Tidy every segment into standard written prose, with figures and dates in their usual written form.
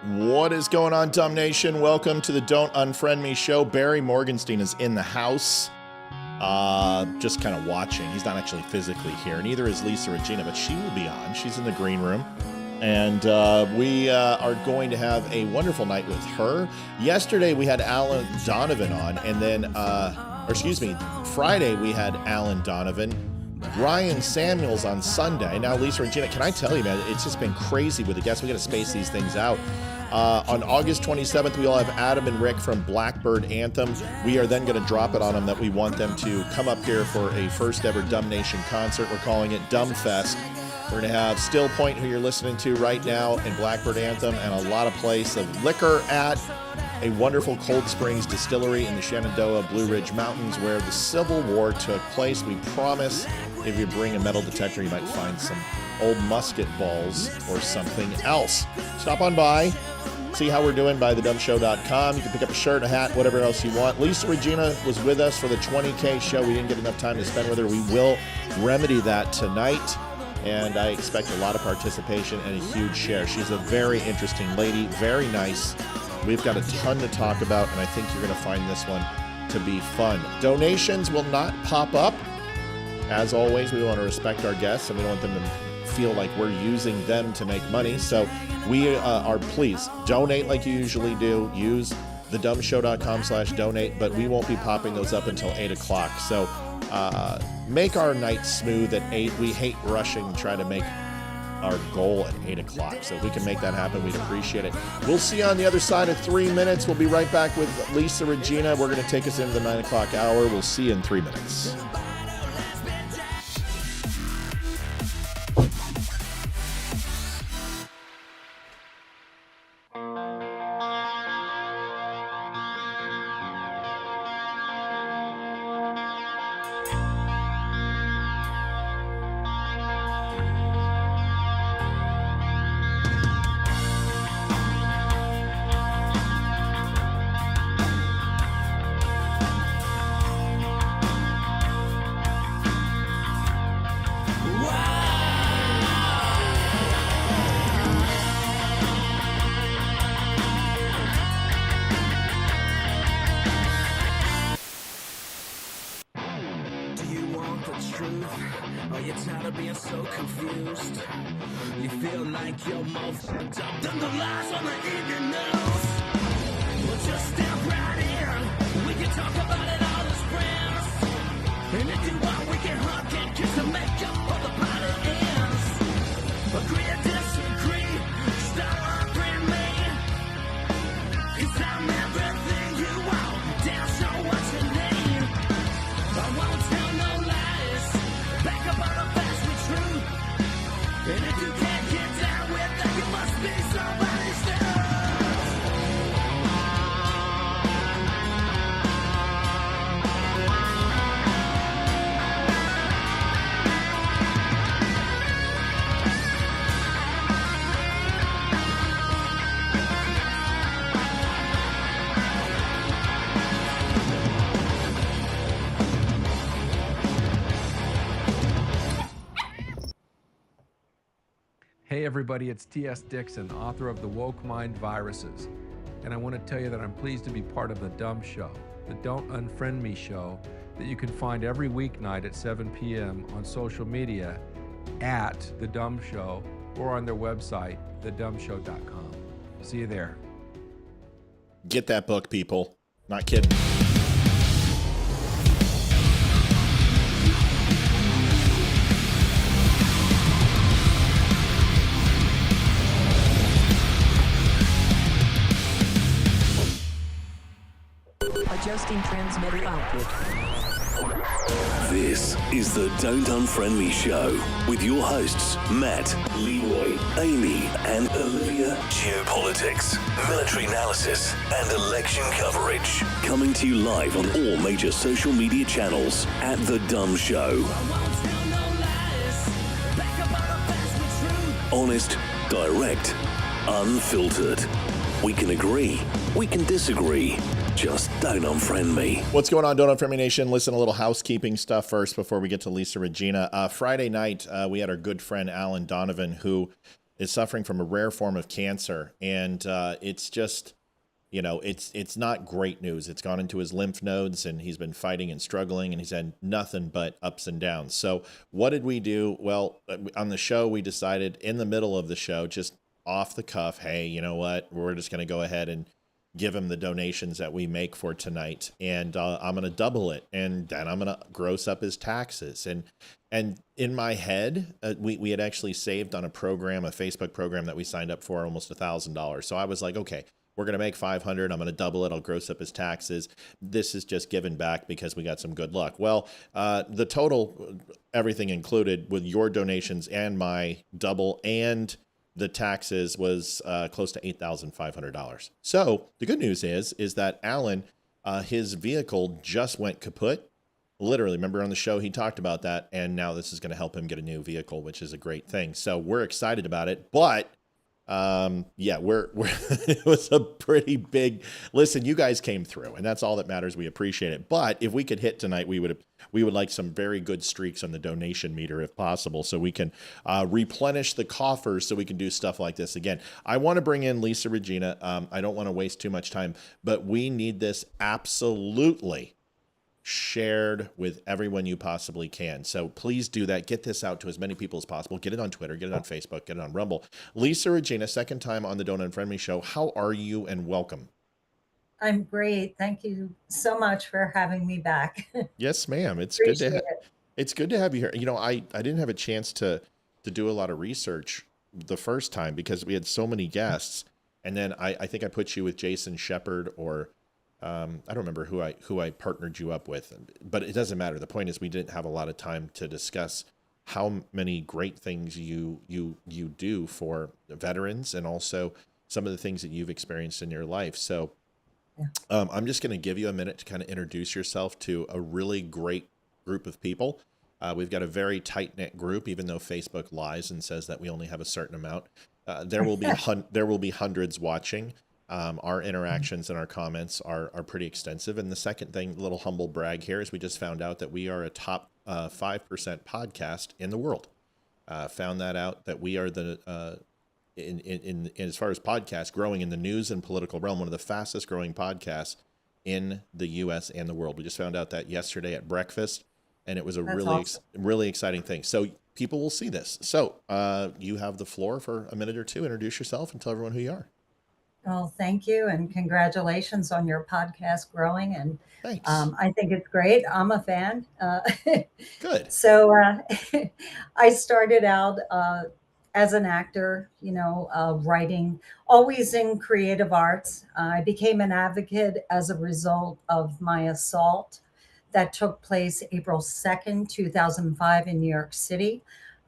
What is going on, Dumb Nation? Welcome to the Don't Unfriend Me show. Barry Morgenstein is in the house, just kind of watching. He's not actually physically here. Neither is Lisa Regina, but she will be on. She's in the green room. And we are going to have a wonderful night with her. Yesterday, we had Alan Donovan on, and then, Friday, we had Alan Donovan. Ryan Samuels on Sunday. Now, Lisa Regina, can I tell you, man, it's just been crazy with the guests. We got to space these things out. On August 27th, we'll have Adam and Rick from Blackbird Anthem. We are then going to drop it on them that we want them to come up here for a first ever Dumb Nation concert. We're calling it Dumb Fest. We're going to have Still Point, who you're listening to right now, and Blackbird Anthem, and a lot of place of liquor at a wonderful Cold Springs distillery in the Shenandoah Blue Ridge Mountains where the Civil War took place. We promise if you bring a metal detector, you might find some old musket balls or something else. Stop on by. See how we're doing by thedumbshow.com. You can pick up a shirt, a hat, whatever else you want. Lisa Regina was with us for the 20K show. We didn't get enough time to spend with her. We will remedy that tonight, and I expect a lot of participation and a huge share. She's a very interesting lady, very nice. We've got a ton to talk about, and I think you're going to find this one to be fun. Donations will not pop up. As always, we want to respect our guests, and we don't want them to feel like we're using them to make money. So we are, please, donate like you usually do. Use thedumbshow.com/donate, but we won't be popping those up until 8 o'clock. So make our night smooth at 8. We hate rushing to try to make our goal at 8 o'clock. So if we can make that happen, we'd appreciate it. We'll see you on the other side of 3 minutes. We'll be right back with Lisa Regina. We're going to take us into the 9 o'clock hour. We'll see you in 3 minutes. Hey everybody, it's T.S. Dixon, author of The Woke Mind Viruses. And I want to tell you that I'm pleased to be part of The Dumb Show, the Don't Unfriend Me show that you can find every weeknight at 7 p.m. on social media at The Dumb Show or on their website, thedumbshow.com. See you there. Get that book, people. Not kidding. Adjusting transmitter output. This is the Don't Unfriend Me show with your hosts Matt, Leroy, Amy, and Olivia. Geopolitics, military analysis, and election coverage. Coming to you live on all major social media channels at The Dumb Show. Honest, direct, unfiltered. We can agree, we can disagree. Just don't unfriend me. What's going on, Don't Unfriend Me Nation? Listen, a little housekeeping stuff first before we get to Lisa Regina. Friday night, we had our good friend Alan Donovan, who is suffering from a rare form of cancer, and it's just, it's not great news. It's gone into his lymph nodes, and he's been fighting and struggling, and he's had nothing but ups and downs. So what did we do? Well, on the show, we decided in the middle of the show, just off the cuff, hey, you know what? We're just going to go ahead and give him the donations that we make for tonight, and I'm going to double it, and then I'm going to gross up his taxes. And in my head, we had actually saved on a Facebook program that we signed up for, almost $1,000. So I was like, okay, we're going to make 500. I'm going to double it. I'll gross up his taxes. This is just given back because we got some good luck. Well, the total, everything included with your donations and my double and the taxes, was close to $8,500. So the good news is that Alan, his vehicle just went kaput. Literally, remember on the show, he talked about that. And now this is going to help him get a new vehicle, which is a great thing. So we're excited about it. But yeah, we're it was a pretty big, listen, you guys came through, and that's all that matters. We appreciate it. But if we could hit tonight, we would like some very good streaks on the donation meter if possible, so we can replenish the coffers, so we can do stuff like this again. I want to bring in Lisa Regina. I don't want to waste too much time, but we need this absolutely shared with everyone you possibly can. So please do that. Get this out to as many people as possible. Get it on Twitter, get it on Facebook, get it on Rumble. Lisa Regina, second time on the Don't Unfriend Me show. How are you, and welcome? I'm great. Thank you so much for having me back. Yes, ma'am. It's good to have you here. I didn't have a chance to do a lot of research the first time because we had so many guests. And then I think I put you with Jason Shepard, or I don't remember who I partnered you up with, but it doesn't matter. The point is, we didn't have a lot of time to discuss how many great things you do for veterans, and also some of the things that you've experienced in your life. So I'm just going to give you a minute to kind of introduce yourself to a really great group of people. We've got a very tight-knit group, even though Facebook lies and says that we only have a certain amount. There will be hundreds watching. Our interactions and our comments are pretty extensive. And the second thing, little humble brag here, is we just found out that we are a top 5% podcast in the world. Found that out, that we are the in as far as podcasts growing in the news and political realm, one of the fastest growing podcasts in the U.S. and the world. We just found out that yesterday at breakfast, and it was a really exciting thing. So people will see this. So you have the floor for a minute or two. Introduce yourself and tell everyone who you are. Well, thank you, and congratulations on your podcast growing. And Thanks. I think it's great. I'm a fan. Good. So I started out as an actor, writing, always in creative arts. I became an advocate as a result of my assault that took place April 2nd, 2005 in New York City.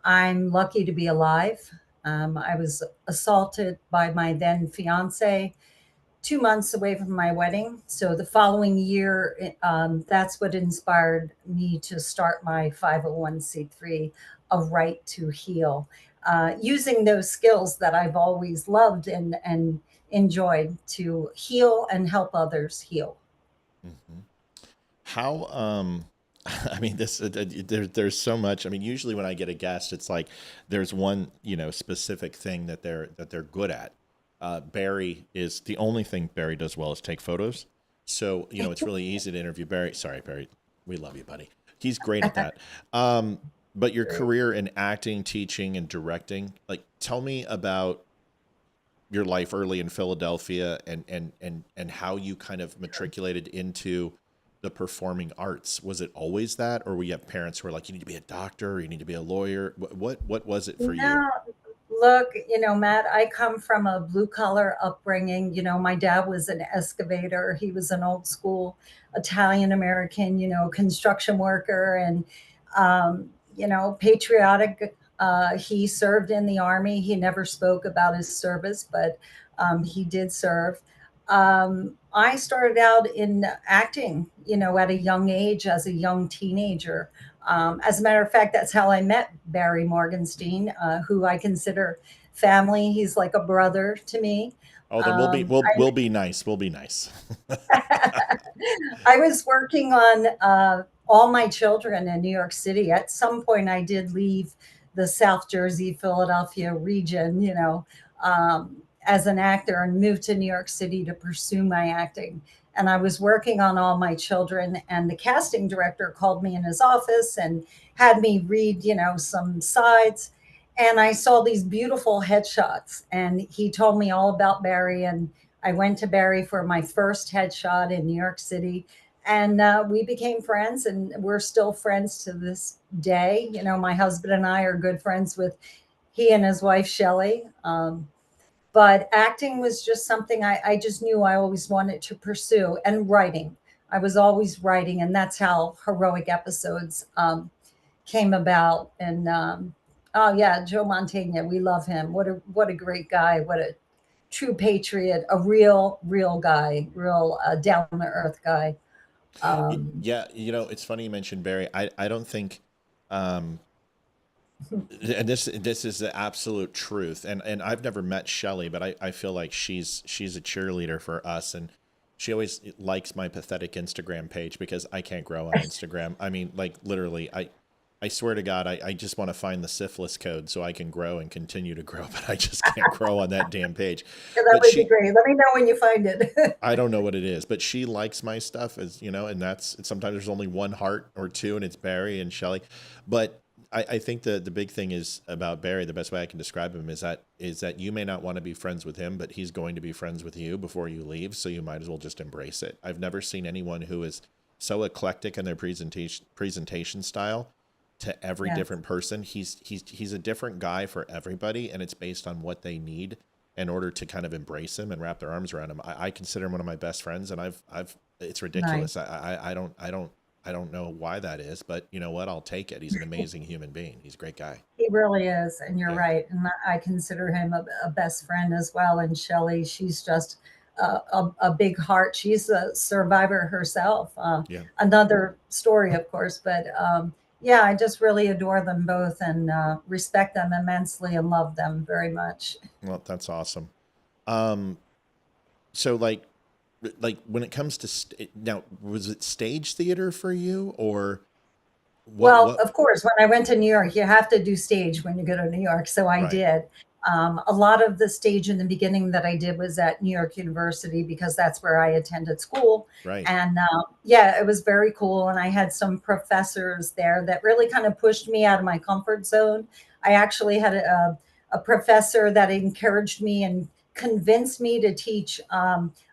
I'm lucky to be alive. I was assaulted by my then fiance 2 months away from my wedding. So the following year, that's what inspired me to start my 501c3, A Right to Heal, using those skills that I've always loved and enjoyed to heal and help others heal. Mm-hmm. How, I mean, there's so much. I mean, usually when I get a guest, it's like there's one, specific thing that they're good at. Barry is the only thing Barry does well is take photos. So, it's really easy to interview Barry. Sorry, Barry. We love you, buddy. He's great at that. But your career in acting, teaching, and directing, tell me about your life early in Philadelphia and how you kind of matriculated into the performing arts. Was it always that, or were you have parents who were like, you need to be a doctor, or you need to be a lawyer? What was it for you? Look, Matt, I come from a blue collar upbringing. My dad was an excavator. He was an old school Italian American, construction worker, and, patriotic. He served in the Army. He never spoke about his service, but he did serve. I started out in acting, at a young age, as a young teenager. As a matter of fact, that's how I met Barry Morgenstein, who I consider family. He's like a brother to me. Oh, then we'll be nice. We'll be nice. I was working on All My Children in New York City. At some point, I did leave the South Jersey, Philadelphia region, as an actor, and moved to New York City to pursue my acting. And I was working on All My Children, and the casting director called me in his office and had me read, some sides. And I saw these beautiful headshots, and he told me all about Barry. And I went to Barry for my first headshot in New York City, and we became friends, and we're still friends to this day. My husband and I are good friends with he and his wife Shelley. But acting was just something I just knew I always wanted to pursue, and writing. I was always writing, and that's how Heroic Episodes came about. And oh yeah, Joe Mantegna, we love him. What a great guy. What a true patriot. A real guy. Real down to earth guy. Yeah, it's funny you mentioned Barry. I don't think, and this is the absolute truth. And I've never met Shelley, but I feel like she's a cheerleader for us, and she always likes my pathetic Instagram page because I can't grow on Instagram. I mean, like literally, I swear to God, I just want to find the syphilis code so I can grow and continue to grow, but I just can't grow on that damn page. Yeah, that would be great. Let me know when you find it. I don't know what it is, but she likes my stuff, as and sometimes there's only one heart or two, and it's Barry and Shelley. But I think the big thing is about Barry, the best way I can describe him is that you may not want to be friends with him, but he's going to be friends with you before you leave, so you might as well just embrace it. I've never seen anyone who is so eclectic in their presentation style to every different person. He's a different guy for everybody, and it's based on what they need in order to kind of embrace him and wrap their arms around him. I consider him one of my best friends, and it's ridiculous. Nice. I don't know why that is, but you know what? I'll take it. He's an amazing human being. He's a great guy. He really is, and you're right. And I consider him a best friend as well. And Shelley, she's just a big heart. She's a survivor herself. Another story, of course, but yeah, I just really adore them both, and respect them immensely and love them very much. Well, that's awesome. So like when it comes to now, was it stage theater for you, or what? Of course, when I went to New York, you have to do stage when you go to New York. So I did. A lot of the stage in the beginning that I did was at New York University, because that's where I attended school. Right. And yeah, it was very cool. And I had some professors there that really kind of pushed me out of my comfort zone. I actually had a professor that encouraged me and convinced me to teach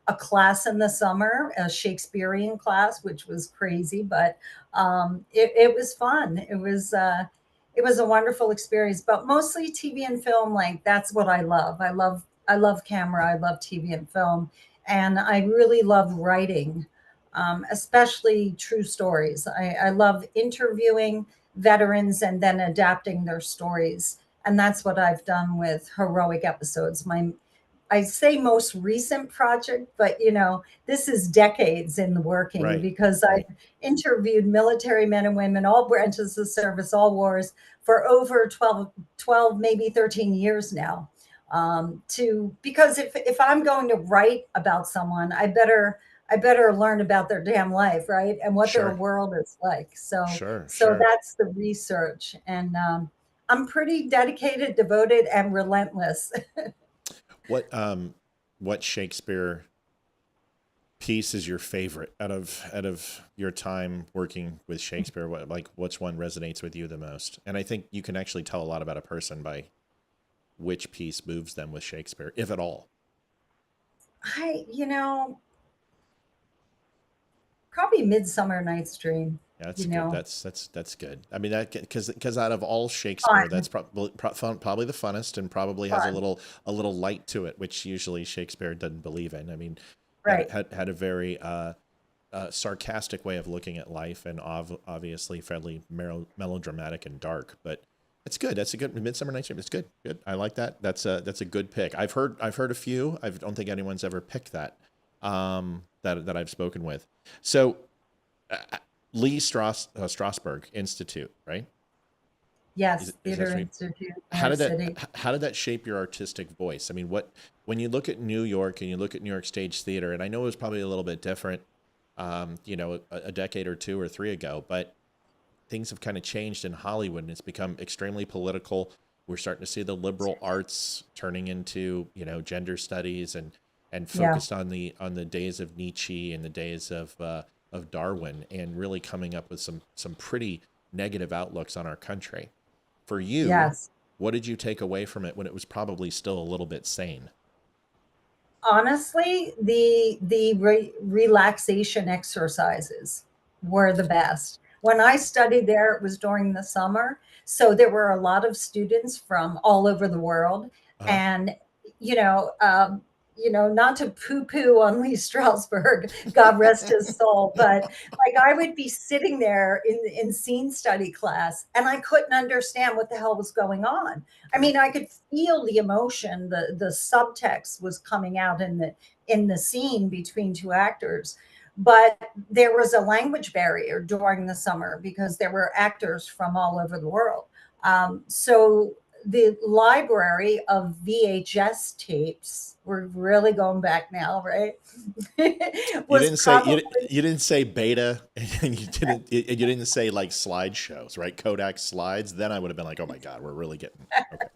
a class in the summer, a Shakespearean class, which was crazy, but it was fun. It was a wonderful experience, but mostly TV and film. Like, that's what I love. I love camera. I love TV and film. And I really love writing, especially true stories. I love interviewing veterans and then adapting their stories. And that's what I've done with Heroic Episodes. I say most recent project, but this is decades in the working, because I interviewed military men and women, all branches of service, all wars, for over 12, maybe 13 years now. Because if I'm going to write about someone, I better learn about their damn life, right? And what their world is like. So that's the research. And I'm pretty dedicated, devoted, and relentless. What Shakespeare piece is your favorite out of your time working with Shakespeare? Which one resonates with you the most? And I think you can actually tell a lot about a person by which piece moves them with Shakespeare, if at all. Probably Midsummer Night's Dream. Yeah, that's good. That's good. I mean, that because out of all Shakespeare, that's probably the funnest, and probably has a little light to it, which usually Shakespeare doesn't believe in. I mean, had a very sarcastic way of looking at life, and obviously fairly melodramatic and dark. But it's good. That's a good Midsummer Night's Dream. It's good. Good. I like that. That's a good pick. I've heard a few. I don't think anyone's ever picked that. That I've spoken with. So. Lee Strasberg Institute, right? Yes, Theater Institute. How did that shape your artistic voice? I mean, when you look at New York and you look at New York Stage Theater, and I know it was probably a little bit different, a decade or two or three ago, but things have kind of changed in Hollywood, and it's become extremely political. We're starting to see the liberal arts turning into, gender studies and Yeah. focused on the days of Nietzsche and the days of Darwin, and really coming up with some pretty negative outlooks on our country. For you, Yes. what did you take away from it when it was probably still a little bit sane? Honestly, the relaxation exercises were the best. When I studied there, it was during the summer, so there were a lot of students from all over the world, Uh-huh. and you know, not to poo-poo on Lee Strasberg, God rest his soul, but like I would be sitting there in scene study class, and I couldn't understand what the hell was going on. I Right. mean, I could feel the emotion, the subtext was coming out in the scene between two actors. But there was a language barrier during the summer because there were actors from all over the world. So the library of VHS tapes, we're really going back now, right? You Was didn't say probably you didn't say beta, and you didn't say like slideshows, right? Kodak slides. Then I would have been like, oh my God, we're really getting okay.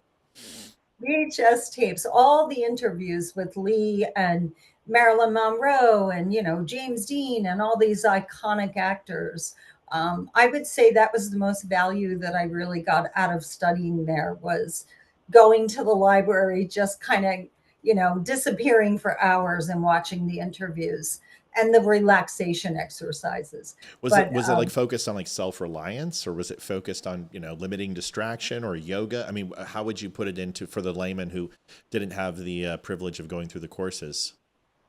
VHS tapes, all the interviews with Lee and Marilyn Monroe and James Dean and all these iconic actors. I would say that was the most value that I really got out of studying there was going to the library, just kind of disappearing for hours and watching the interviews and the relaxation exercises. But Was it like focused on like self-reliance, or was it focused on, limiting distraction or yoga? I mean, how would you put it into for the layman who didn't have the privilege of going through the courses?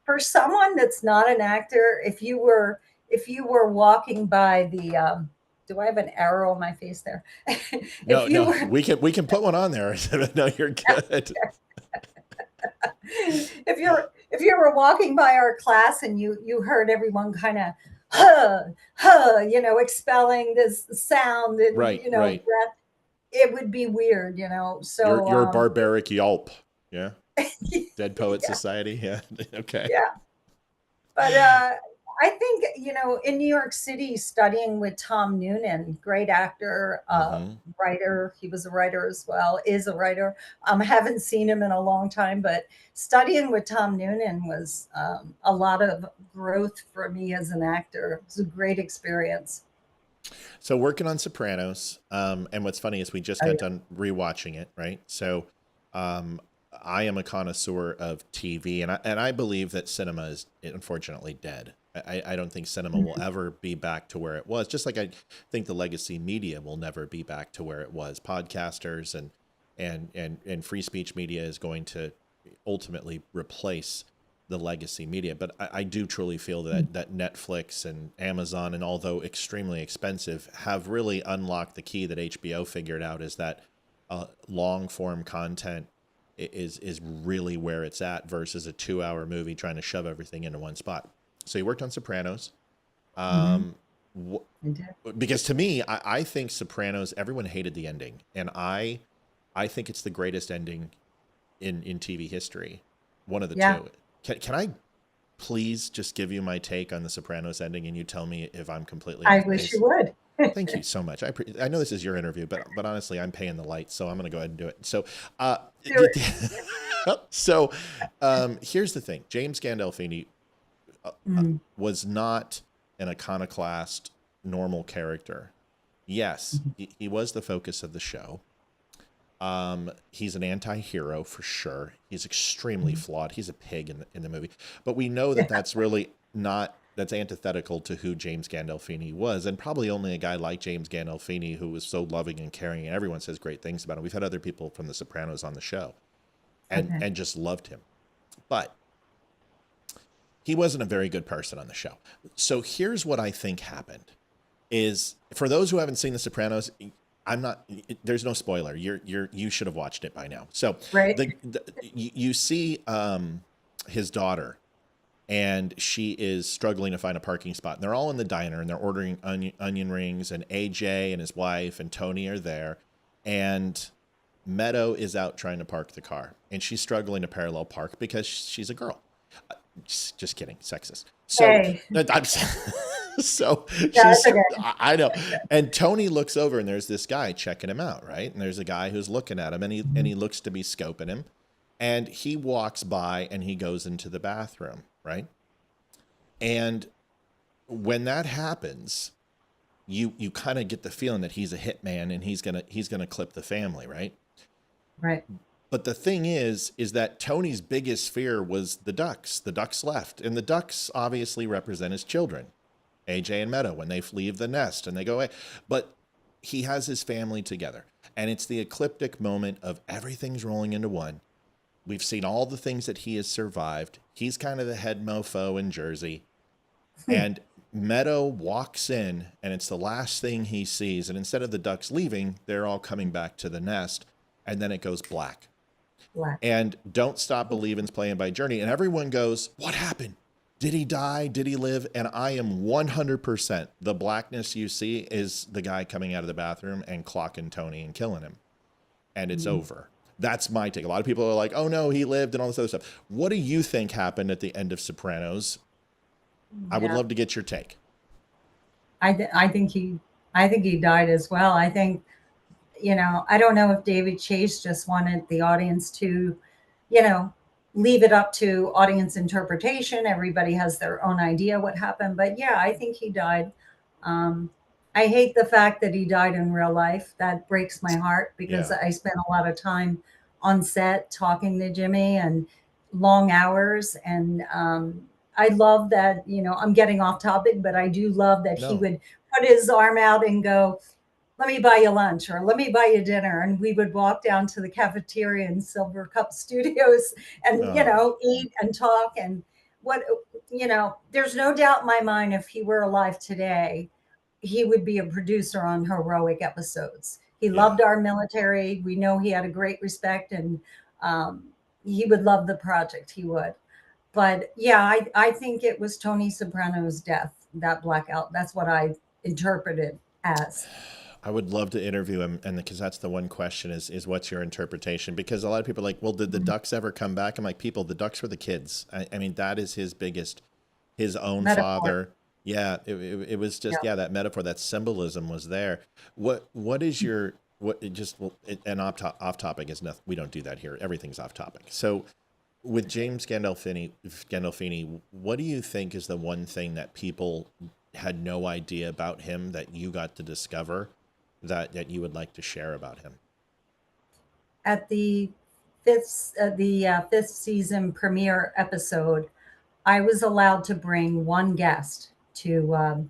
for someone that's not an actor, if you were walking by the do I have an arrow on my face there? No, If you no, were we can put one on there. No, you're good. if you were walking by our class and you heard everyone kind of huh, expelling this sound and Right, right. breath, it would be weird. You're So you're a barbaric yelp. Yeah. Dead Poet yeah, Society. Yeah. Okay. yeah. But I think, in New York City, studying with Tom Noonan, great actor, Hmm. writer, he was a writer as well, is a writer. Haven't seen him in a long time, but studying with Tom Noonan was a lot of growth for me as an actor. It was a great experience. So working on Sopranos, and what's funny is we just Oh, got yeah. done rewatching it, right? So, um, I am a connoisseur of TV, and I believe that cinema is unfortunately dead. I don't think cinema will Mhm. ever be back to where it was. Just like I think the legacy media will never be back to where it was. Podcasters and free speech media is going to ultimately replace the legacy media. But I do truly feel that Netflix and Amazon, and although extremely expensive, have really unlocked the key that HBO figured out, is that long form content is really where it's at versus a 2 hour movie trying to shove everything into one spot. So you worked on Sopranos. Mhm. Um, wh- I did. because to me, I think Sopranos, everyone hated the ending, and I think it's the greatest ending in TV history. One of the Yeah, two. Can I please just give you my take on the Sopranos ending, and you tell me if I'm completely I off wish you base? would. Thank you so much. I know this is your interview, but honestly, I'm paying the lights, so I'm going to go ahead and do it. So, Do it. so here's the thing: James Gandolfini Mm. was not an iconoclast, normal character. Yes, he was the focus of the show. He's an anti-hero for sure. He's extremely flawed. He's a pig in the movie, but we know that that's really not, that's antithetical to who James Gandolfini was, and probably only a guy like James Gandolfini, who was so loving and caring, and everyone says great things about him. We've had other people from The Sopranos on the show, Okay. and just loved him, but he wasn't a very good person on the show. So here's what I think happened: is for those who haven't seen The Sopranos, I'm not. There's no spoiler. You should have watched it by now. So Right. you see his daughter, and she is struggling to find a parking spot. And they're all in the diner, and they're ordering onion rings. And AJ and his wife and Tony are there, and Meadow is out trying to park the car, and she's struggling to parallel park because she's a girl. Just kidding, sexist. So Hey. I'm, So Yeah, it's she's, okay. I know. And Tony looks over and there's this guy checking him out, right? And there's a guy who's looking at him and he looks to be scoping him. And he walks by and he goes into the bathroom, right? And when that happens, you kind of get the feeling that he's a hitman and he's gonna clip the family, right? Right. But the thing is that Tony's biggest fear was the ducks. The ducks left, and the ducks obviously represent his children, AJ and Meadow, when they leave the nest and they go away. But he has his family together, and it's the ecliptic moment of everything's rolling into one. We've seen all the things that he has survived. He's kind of the head mofo in Jersey. And Meadow walks in, and it's the last thing he sees. And instead of the ducks leaving, they're all coming back to the nest. And then it goes black. And Don't Stop Believing's playing by Journey. And everyone goes, what happened? Did he die? Did he live? And I am 100%. The blackness you see is the guy coming out of the bathroom and clocking Tony and killing him. And it's over. That's my take. A lot of people are like, oh no, he lived and all this other stuff. What do you think happened at the end of Sopranos? I would love to get your take. I think he died as well. I think, I don't know if David Chase just wanted the audience to, leave it up to audience interpretation. Everybody has their own idea what happened, but yeah, I think he died. I hate the fact that he died in real life. That breaks my heart because I spent a lot of time on set talking to Jimmy and long hours. And I love that, I'm getting off topic, but I do love that he would put his arm out and go, let me buy you lunch or let me buy you dinner. And we would walk down to the cafeteria in Silver Cup Studios and, eat and talk. And there's no doubt in my mind, if he were alive today, he would be a producer on heroic episodes. He loved our military. We know he had a great respect, and he would love the project. He would. But yeah, I think it was Tony Soprano's death, that blackout. That's what I interpreted as. I would love to interview him, and because that's the one question is what's your interpretation? Because a lot of people are like, well, did the ducks ever come back? I'm like, the ducks were the kids. I mean, that is his own metaphor. Father. Yeah, it was just that metaphor, that symbolism was there. What is your off topic is nothing. We don't do that here. Everything's off topic. So with James Gandolfini, what do you think is the one thing that people had no idea about him that you got to discover that you would like to share about him? At the fifth season premiere episode, I was allowed to bring one guest to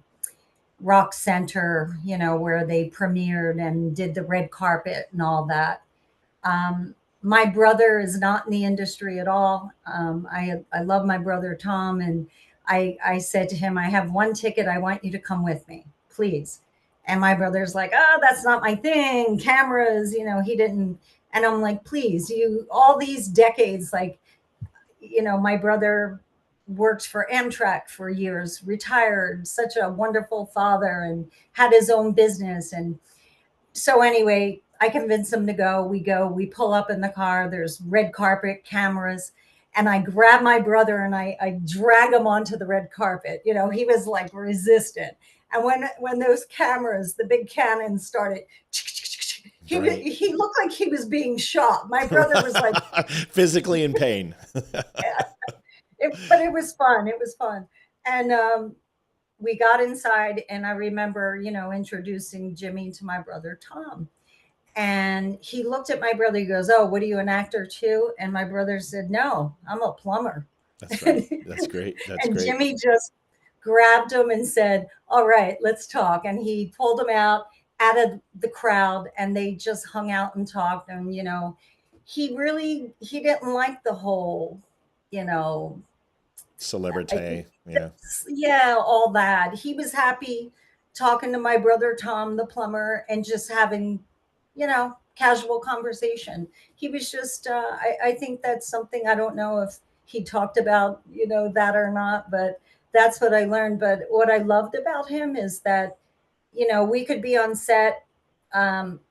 Rock Center, where they premiered and did the red carpet and all that. My brother is not in the industry at all. I love my brother, Tom. And I said to him, I have one ticket. I want you to come with me, please. And my brother's like, oh, that's not my thing. Cameras, he didn't. And I'm like, please, all these decades, my brother worked for Amtrak for years, retired, such a wonderful father, and had his own business. And so anyway, I convinced him to go. We pull up in the car. There's red carpet, cameras. And I grab my brother and I drag him onto the red carpet. He was like resistant. And when those cameras, the big cannons started, he looked like he was being shot. My brother was like physically in pain. But it was fun. It was fun. And we got inside, and I remember, introducing Jimmy to my brother, Tom. And he looked at my brother. He goes, oh, what are you, an actor too? And my brother said, no, I'm a plumber. That's right. That's great. And Jimmy just grabbed him and said, all right, let's talk. And he pulled him out of the crowd, and they just hung out and talked. And, he didn't like the whole, celebrity. All that. He was happy talking to my brother, Tom, the plumber, and just having, casual conversation. He was just, I think that's something, I don't know if he talked about, that or not, but that's what I learned. But what I loved about him is that, we could be on set,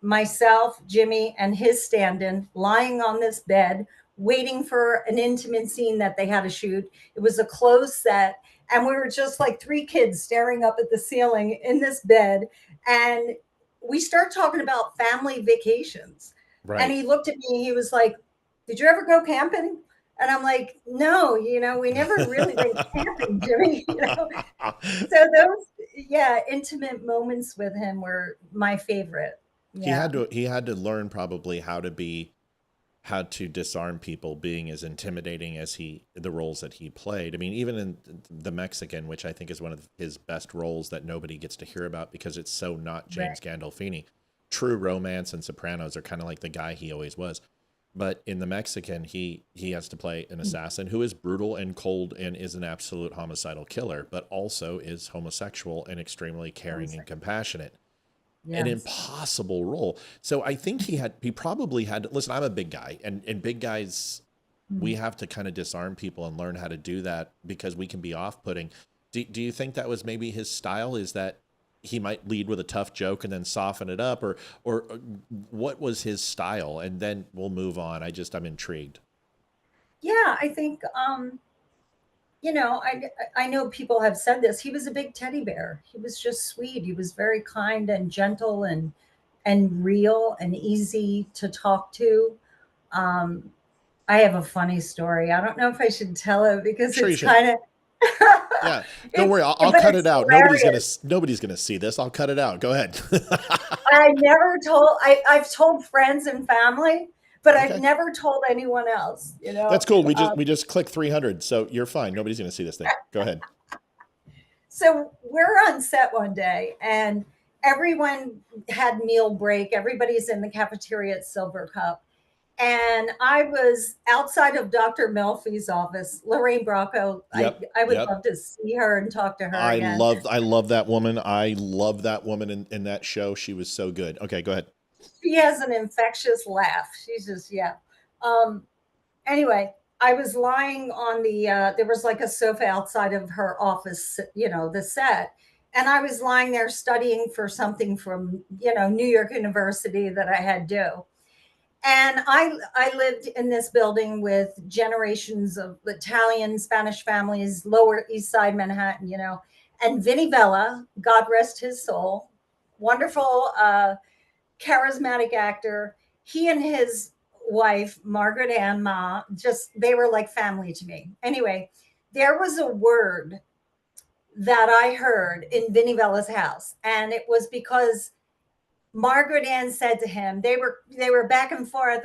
myself, Jimmy, and his stand-in lying on this bed waiting for an intimate scene that they had to shoot. It was a closed set, and we were just like three kids staring up at the ceiling in this bed. And we start talking about family vacations. And Right. he looked at me, he was like, "Did you ever go camping?" And I'm like, "No, we never really went camping, Jimmy." So those, yeah, intimate moments with him were my favorite. Yeah. He had to learn probably how to disarm people, being as intimidating as the roles that he played. I mean, even in The Mexican, which I think is one of his best roles that nobody gets to hear about because it's so not James Gandolfini. True Romance and Sopranos are kind of like the guy he always was. But in The Mexican, he has to play an assassin who is brutal and cold and is an absolute homicidal killer, but also is homosexual and extremely caring and compassionate. An impossible role. So I think he probably had, listen, I'm a big guy, and big guys, we have to kind of disarm people and learn how to do that because we can be off-putting. Do you think that was maybe his style, is that he might lead with a tough joke and then soften it up, or what was his style? And then we'll move on. I'm intrigued. Yeah, I think I know people have said this. He was a big teddy bear. He was just sweet. He was very kind and gentle and real and easy to talk to. Um, I have a funny story. I don't know if I should tell it because Sure, you it's should. kind of Yeah, don't worry. I'll cut it out. Nobody's gonna see this. I'll cut it out. Go ahead. I've told friends and family, but Okay. I've never told anyone else, That's cool. We just clicked 300, so you're fine. Nobody's gonna see this thing. Go ahead. So we're on set one day and everyone had meal break. Everybody's in the cafeteria at Silver Cup. And I was outside of Dr. Melfi's office, Lorraine Bracco. Yep, I would yep. love to see her and talk to her again. I love that woman. I love that woman in that show. She was so good. Okay, go ahead. She has an infectious laugh. She's just, yeah. Anyway, I was lying on there was like a sofa outside of her office, the set. And I was lying there studying for something from, New York University that I had due. And I lived in this building with generations of Italian, Spanish families, Lower East Side Manhattan, and Vinnie Vella, God rest his soul, wonderful, charismatic actor. He and his wife, Margaret Ann Ma, they were like family to me. Anyway, there was a word that I heard in Vinnie Vella's house, and it was because Margaret Ann said to him, they were back and forth,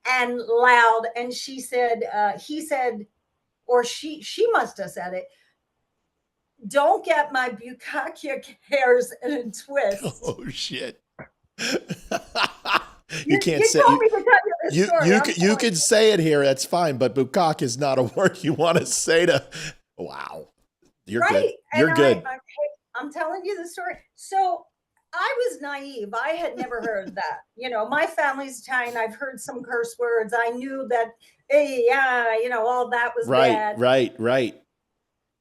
and loud. And she said, he said, or she must have said it, "Don't get my bukkake hairs in a twist." Oh shit. You can't say told me to tell you this story. you could say it here, that's fine, but bukkake is not a word you want to say to. Wow. You're right. Good. You're good. I'm telling you the story. So I was naive. I had never heard that. My family's Italian. I've heard some curse words. I knew that, all that was bad. Right.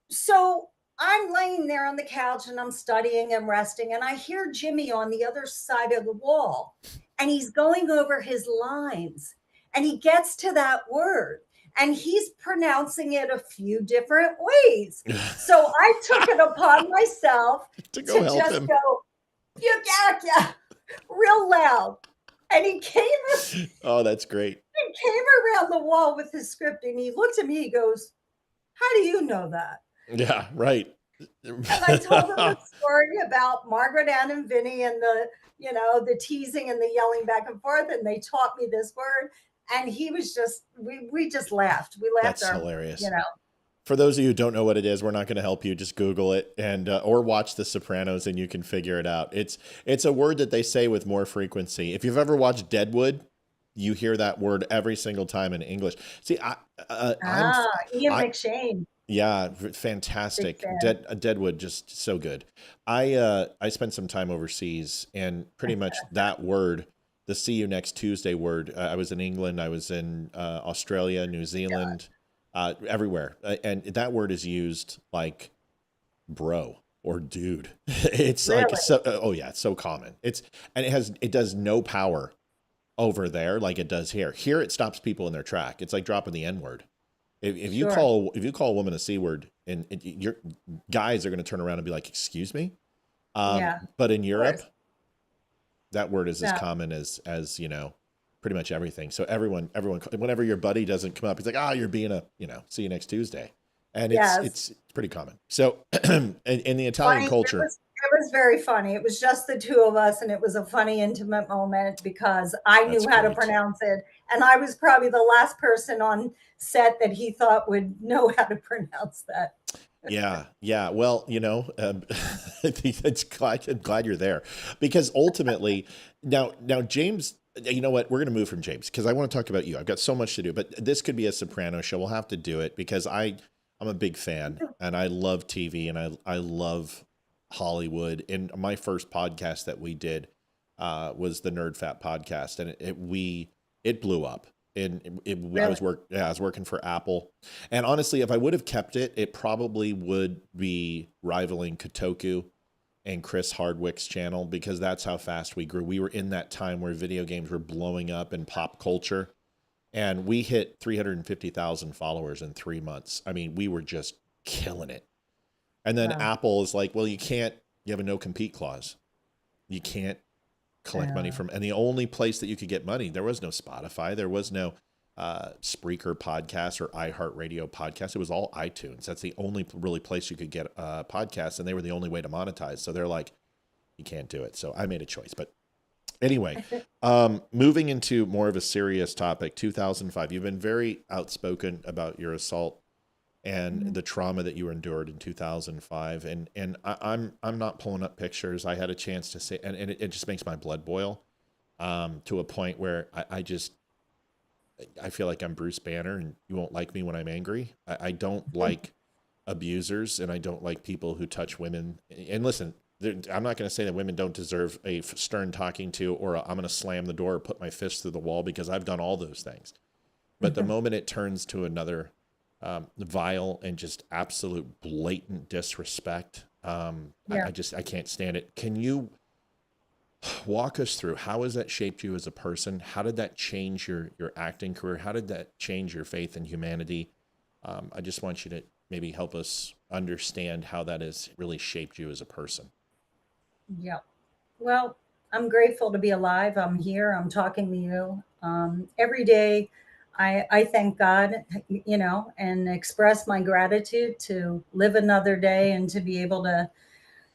So I'm laying there on the couch and I'm studying and resting. And I hear Jimmy on the other side of the wall. And he's going over his lines. And he gets to that word. And he's pronouncing it a few different ways. So I took it upon myself to just him. go, "Yeah," real loud. And he came. Oh, that's great. He came around the wall with his script and he looked at me, he goes, "How do you know that?" Yeah, right. And I told him the story about Margaret Ann and Vinny and the teasing and the yelling back and forth. And they taught me this word. And he was just, we just laughed. We laughed. That's hilarious. You know. For those of you who don't know what it is, we're not going to help you. Just Google it and or watch The Sopranos, and you can figure it out. It's a word that they say with more frequency. If you've ever watched Deadwood, you hear that word every single time in English. See, Ian McShane. Yeah, fantastic. Deadwood, just so good. I spent some time overseas, and pretty much that word, the "see you next Tuesday" word. I was in England. I was in Australia, New Zealand. Everywhere. And that word is used like bro or dude. It's really? Like, it's so common. It does no power over there like it does here. Here it stops people in their track. It's like dropping the N-word. If you Sure. call a woman a C word, and your guys are going to turn around and be like, "Excuse me." Yeah. But in Of Europe, course. that word is as Yeah. common as pretty much everything. So everyone, whenever your buddy doesn't come up, he's like, "Ah, you're being a see you next Tuesday," and Yes. it's pretty common. So in the Italian Funny. culture, It was very funny. It was just the two of us, and it was a funny, intimate moment because I That's knew how to great. pronounce it, and I was probably the last person on set that he thought would know how to pronounce that. Yeah. Well, I'm glad you're there, because ultimately, now James, you know what? We're going to move from James because I want to talk about you. I've got so much to do, but this could be a Soprano show. We'll have to do it because I'm a big fan and I love TV and I love Hollywood. And my first podcast that we did was the Nerd Fat podcast, and it blew up. And I Really? was working for Apple, and honestly, if I would have kept it, it probably would be rivaling Kotoku and Chris Hardwick's channel, because that's how fast we grew. We were in that time where video games were blowing up in pop culture, and we hit 350,000 followers in 3 months. I mean, we were just killing it. And then Wow. Apple is like, well, you have a no compete clause. You can't collect money from, and the only place that you could get money, there was no Spotify, there was no Spreaker podcast or iHeartRadio podcast. It was all iTunes. That's the only really place you could get podcasts, and they were the only way to monetize. So they're like, you can't do it. So I made a choice. But anyway, moving into more of a serious topic, 2005, you've been very outspoken about your assault and the trauma that you endured in 2005. And I'm not pulling up pictures. I had a chance to say, and it just makes my blood boil to a point where I feel like I'm Bruce Banner, and you won't like me when I'm angry. I don't like abusers, and I don't like people who touch women. And listen, I'm not going to say that women don't deserve a stern talking to, or I'm going to slam the door or put my fist through the wall, because I've done all those things. But the moment it turns to another vile and just absolute blatant disrespect, I can't stand it. Can you walk us through, how has that shaped you as a person? How did that change your acting career? How did that change your faith in humanity? I just want you to maybe help us understand how that has really shaped you as a person. Yeah. Well, I'm grateful to be alive. I'm here. I'm talking to you. Every day, I thank God, and express my gratitude to live another day and to be able to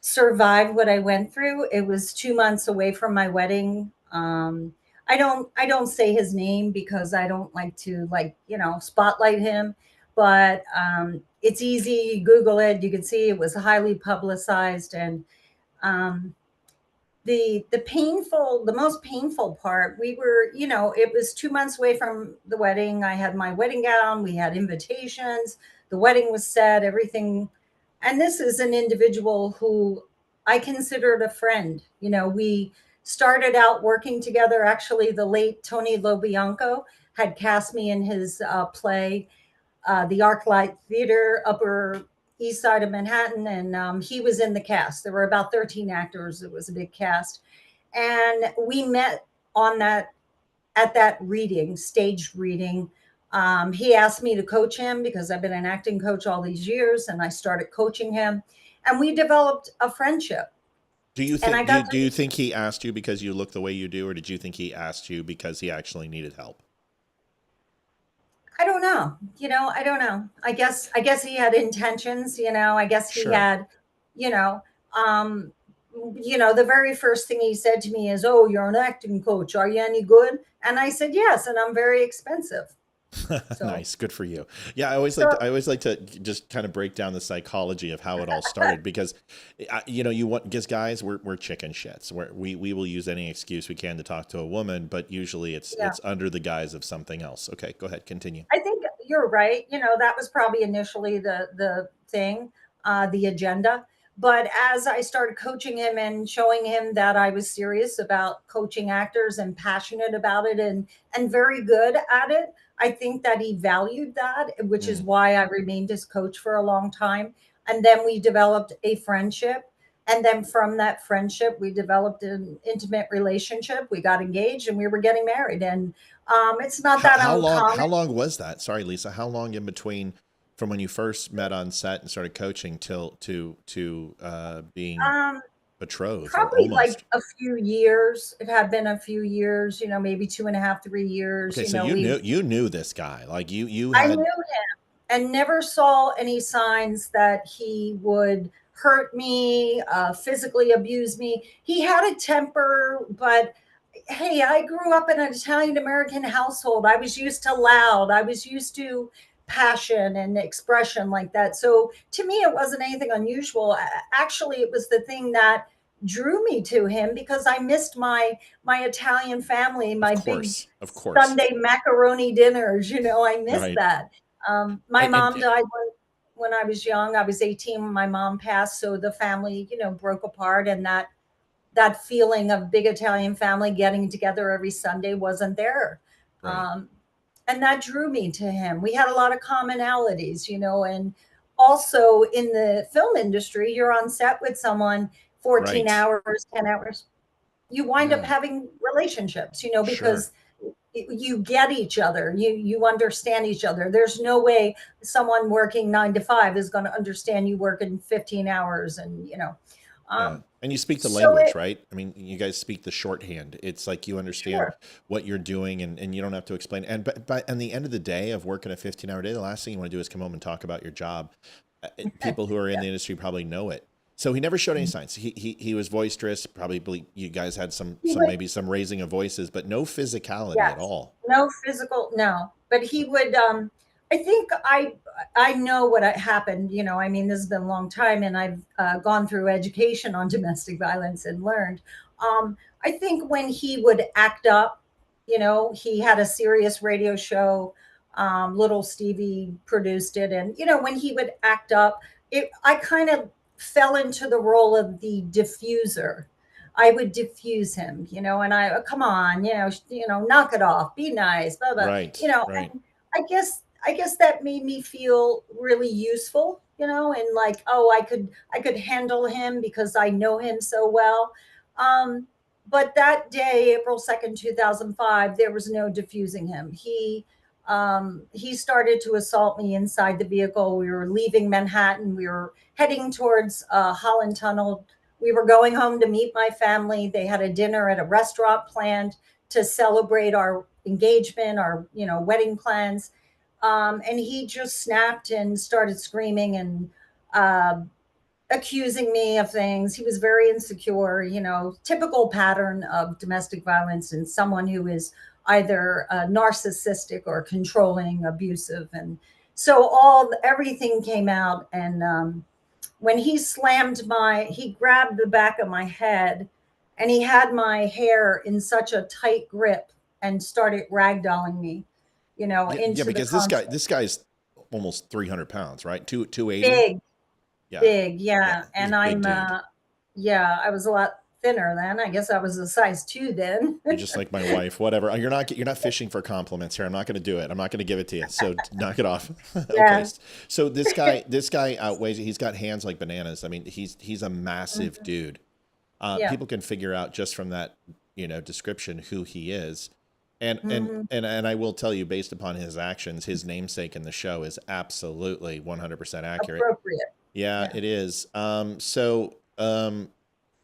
survive what I went through. It was 2 months away from my wedding. I don't say his name because I don't like to spotlight him, but it's easy. Google it. You can see it was highly publicized, and um, the most painful part, we were, it was 2 months away from the wedding. I had my wedding gown, we had invitations, the wedding was set, everything. And this is an individual who I considered a friend. We started out working together. Actually, the late Tony Lobianco had cast me in his play, the ArcLight Theater, Upper East Side of Manhattan, and he was in the cast. There were about 13 actors. It was a big cast, and we met on that at that reading, staged reading. He asked me to coach him because I've been an acting coach all these years, and I started coaching him, and we developed a friendship. Do you And I think got do you think he asked you because you look the way you do, or did you think he asked you because he actually needed help? I don't know. I don't know. I guess he had intentions, I guess he Sure. had, you know, um the very first thing he said to me is, "Oh, you're an acting coach. Are you any good?" And I said, "Yes, and I'm very expensive." So, Nice, good for you. Yeah, so I always like to just kind of break down the psychology of how it all started, because you want, because guys, we're chicken shits. We will use any excuse we can to talk to a woman, but usually it's yeah, under the guise of something else. Okay, go ahead, continue. I think you're right. That was probably initially the thing, the agenda. But as I started coaching him and showing him that I was serious about coaching actors and passionate about it, and very good at it, I think that he valued that, which is Mm, why I remained his coach for a long time. And then we developed a friendship. And then from that friendship, we developed an intimate relationship. We got engaged and we were getting married. And it's not that How uncommon. long was that? Sorry, Lisa. How long in between from when you first met on set and started coaching till to being Um, betrothed or Probably like almost? a few years. It had been a few years, maybe 2.5, 3 years. Okay, so you knew this guy. Like you I knew had. him and never saw any signs that he would hurt me, physically abuse me. He had a temper, but hey, I grew up in an Italian American household. I was used to loud. I was used to passion and expression like that. So to me, it wasn't anything unusual. Actually, it was the thing that drew me to him because I missed my Italian family, Of my big course, of course. Sunday macaroni dinners. I missed Right. that. My mom And died when I was young. I was 18 when my mom passed, so the family, broke apart, and that feeling of big Italian family getting together every Sunday wasn't there. right, Um, and that drew me to him. We had a lot of commonalities, and also in the film industry, you're on set with someone 14 right. hours, 10 hours. You wind up Yeah, having relationships, sure. because you get each other, you understand each other. There's no way someone working 9 to 5 is going to understand you working 15 hours and Yeah. um And you speak the so language, it right? I mean, you guys speak the shorthand. It's like you understand sure. what you're doing and you don't have to explain. And but at the end of the day of working a 15-hour day, the last thing you want to do is come home and talk about your job. People who are in Yeah. the industry probably know it. So he never showed any signs. He was boisterous. Probably you guys had He some would, maybe some raising of voices, but no physicality at yes, all. no physical, no, but he would. I think I know what happened. I mean, this has been a long time, and I've gone through education on domestic violence and learned. I think when he would act up, he had a serious radio show. Little Stevie produced it, and when he would act up, I kind of fell into the role of the diffuser. I would diffuse him, and come on, knock it off, be nice, blah blah, Right, right. and I guess that made me feel really useful, and like, oh, I could handle him because I know him so well. Um, but that day, April 2nd, 2005, there was no diffusing him. He started to assault me inside the vehicle. We were leaving Manhattan. We were heading towards Holland Tunnel. We were going home to meet my family. They had a dinner at a restaurant planned to celebrate our engagement, our wedding plans. And he just snapped and started screaming and uh, accusing me of things. He was very insecure, typical pattern of domestic violence and someone who is either narcissistic or controlling, abusive. And so everything came out. And when he grabbed the back of my head and he had my hair in such a tight grip and started ragdolling me, Yeah, yeah, into the because console. this guy's almost 300 pounds, right? 280. Big, Yeah, big, yeah. yeah. He's a And big dude. yeah, I was a lot thinner then. I guess I was a size 2 then. You're just like my wife, whatever. You're not fishing for compliments here. I'm not going to do it. I'm not going to give it to you. So knock it off. Okay. Yeah. So this guy outweighs it. He's got hands like bananas. I mean, he's a massive Mhm. dude. Yeah. People can figure out just from that, description who he is. And and Hmm. and and I will tell you, based upon his actions, his namesake in the show is absolutely 100% accurate. Appropriate. Yeah, Yeah. it is. So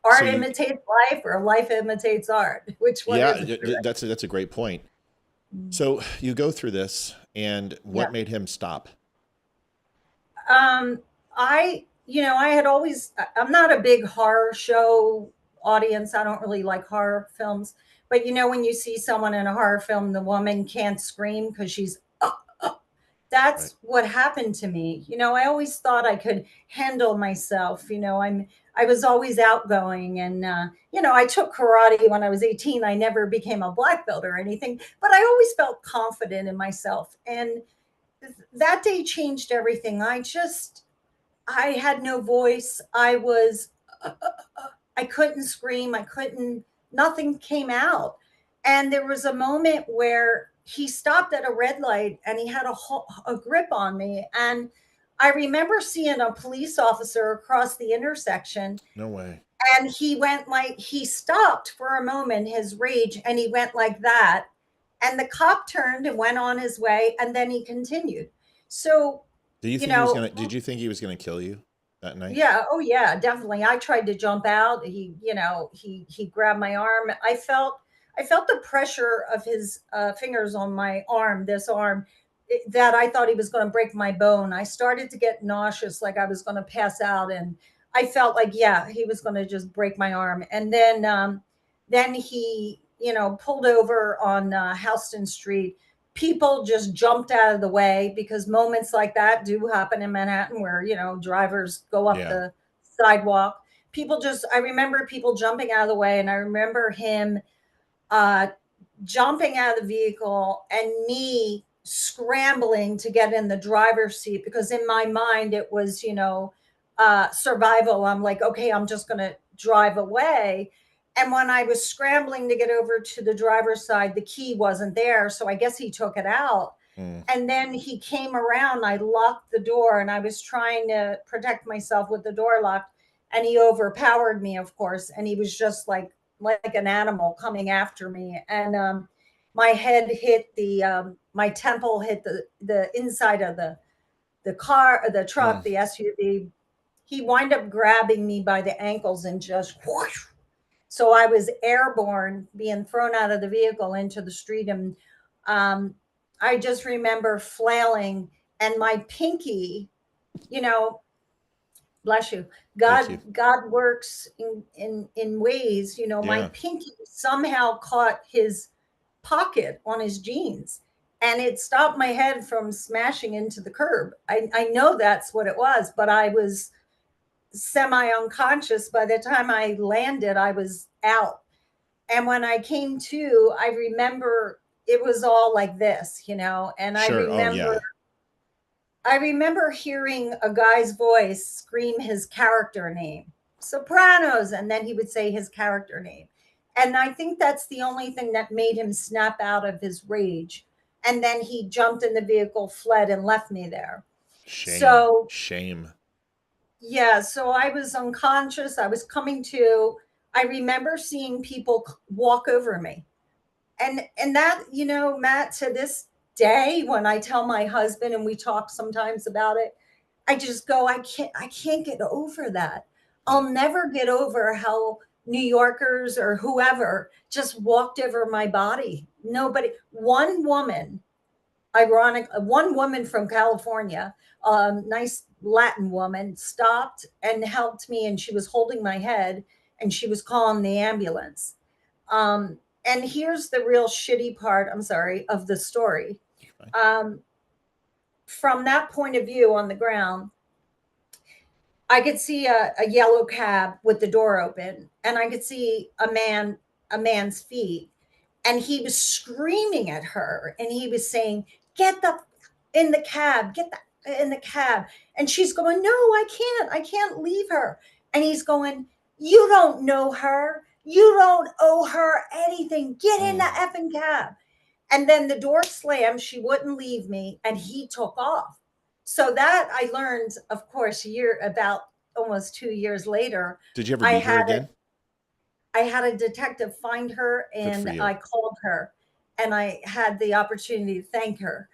Art you, imitates life or life imitates art. Which one yeah, is it? Right? that's a great point. Mm. So you go through this, and Yeah. what made him stop? Um, I had always, I'm not a big horror show audience. I don't really like horror films. But when you see someone in a horror film, the woman can't scream because she's, Right. that's what happened to me. I always thought I could handle myself. I was always outgoing, and I took karate when I was 18. I never became a black belt or anything, but I always felt confident in myself. And that day changed everything. I had no voice. I couldn't scream. Nothing came out. And there was a moment where he stopped at a red light and he had a grip on me. And I remember seeing a police officer across the intersection, No way. and he went like, he stopped for a moment, his rage, and he went like that. And the cop turned and went on his way, and then he continued. So, Do you you think he was know, gonna? Did you think he was gonna kill you that night? yeah, oh yeah, definitely. I tried to jump out. He grabbed my arm. I felt the pressure of his fingers on my arm, this arm, that I thought he was going to break my bone. I started to get nauseous, like I was going to pass out, and I felt like, yeah, he was going to just break my arm. And then he, pulled over on Houston Street. People just jumped out of the way, because moments like that do happen in Manhattan, where, drivers go up Yeah. the sidewalk. I remember people jumping out of the way, and I remember him uh, jumping out of the vehicle and me scrambling to get in the driver's seat, because in my mind it was, survival. I'm like, okay, I'm just going to drive away. And when I was scrambling to get over to the driver's side, the key wasn't there. So I guess he took it out. Mm. And then he came around, I locked the door, and I was trying to protect myself with the door locked. And he overpowered me, of course. And he was just like an animal coming after me. And my head hit my temple hit the inside of the car, the truck, Mm. the SUV. He wound up grabbing me by the ankles and just whoosh. So I was airborne, being thrown out of the vehicle into the street. And I just remember flailing, and my pinky, you know, bless you. Thank you. God works in ways, my Yeah. pinky somehow caught his pocket on his jeans, and it stopped my head from smashing into the curb. I know that's what it was, but I was semi unconscious. By the time I landed, I was out. And when I came to, I remember it was all like this, and Sure. Oh yeah. I remember hearing a guy's voice scream his character name, Sopranos, and then he would say his character name. And I think that's the only thing that made him snap out of his rage. And then he jumped in the vehicle, fled, and left me there. Shame. So, Shame. yeah, so I was unconscious. I was coming to. I remember seeing people walk over me. And that, Matt, to this day, when I tell my husband and we talk sometimes about it, I just go, I can't get over that. I'll never get over how New Yorkers or whoever just walked over my body. Nobody, one woman from California, nice Latin woman, stopped and helped me, and she was holding my head, and she was calling the ambulance. And here's the real shitty part, I'm sorry, of the story. Um, from that point of view on the ground, I could see a yellow cab with the door open, and I could see a man's feet, and he was screaming at her, and he was saying, "Get the in the cab, get the in the cab." And she's going, "No, I can't leave her." And he's going, "You don't know her. You don't owe her anything. Get in the Mm. effing cab." And then the door slammed. She wouldn't leave me, and he took off. So that I learned, of course, about almost 2 years later. Did you ever I meet her had a again? I had a detective find her, Good for and you. I called her, and I had the opportunity to thank her,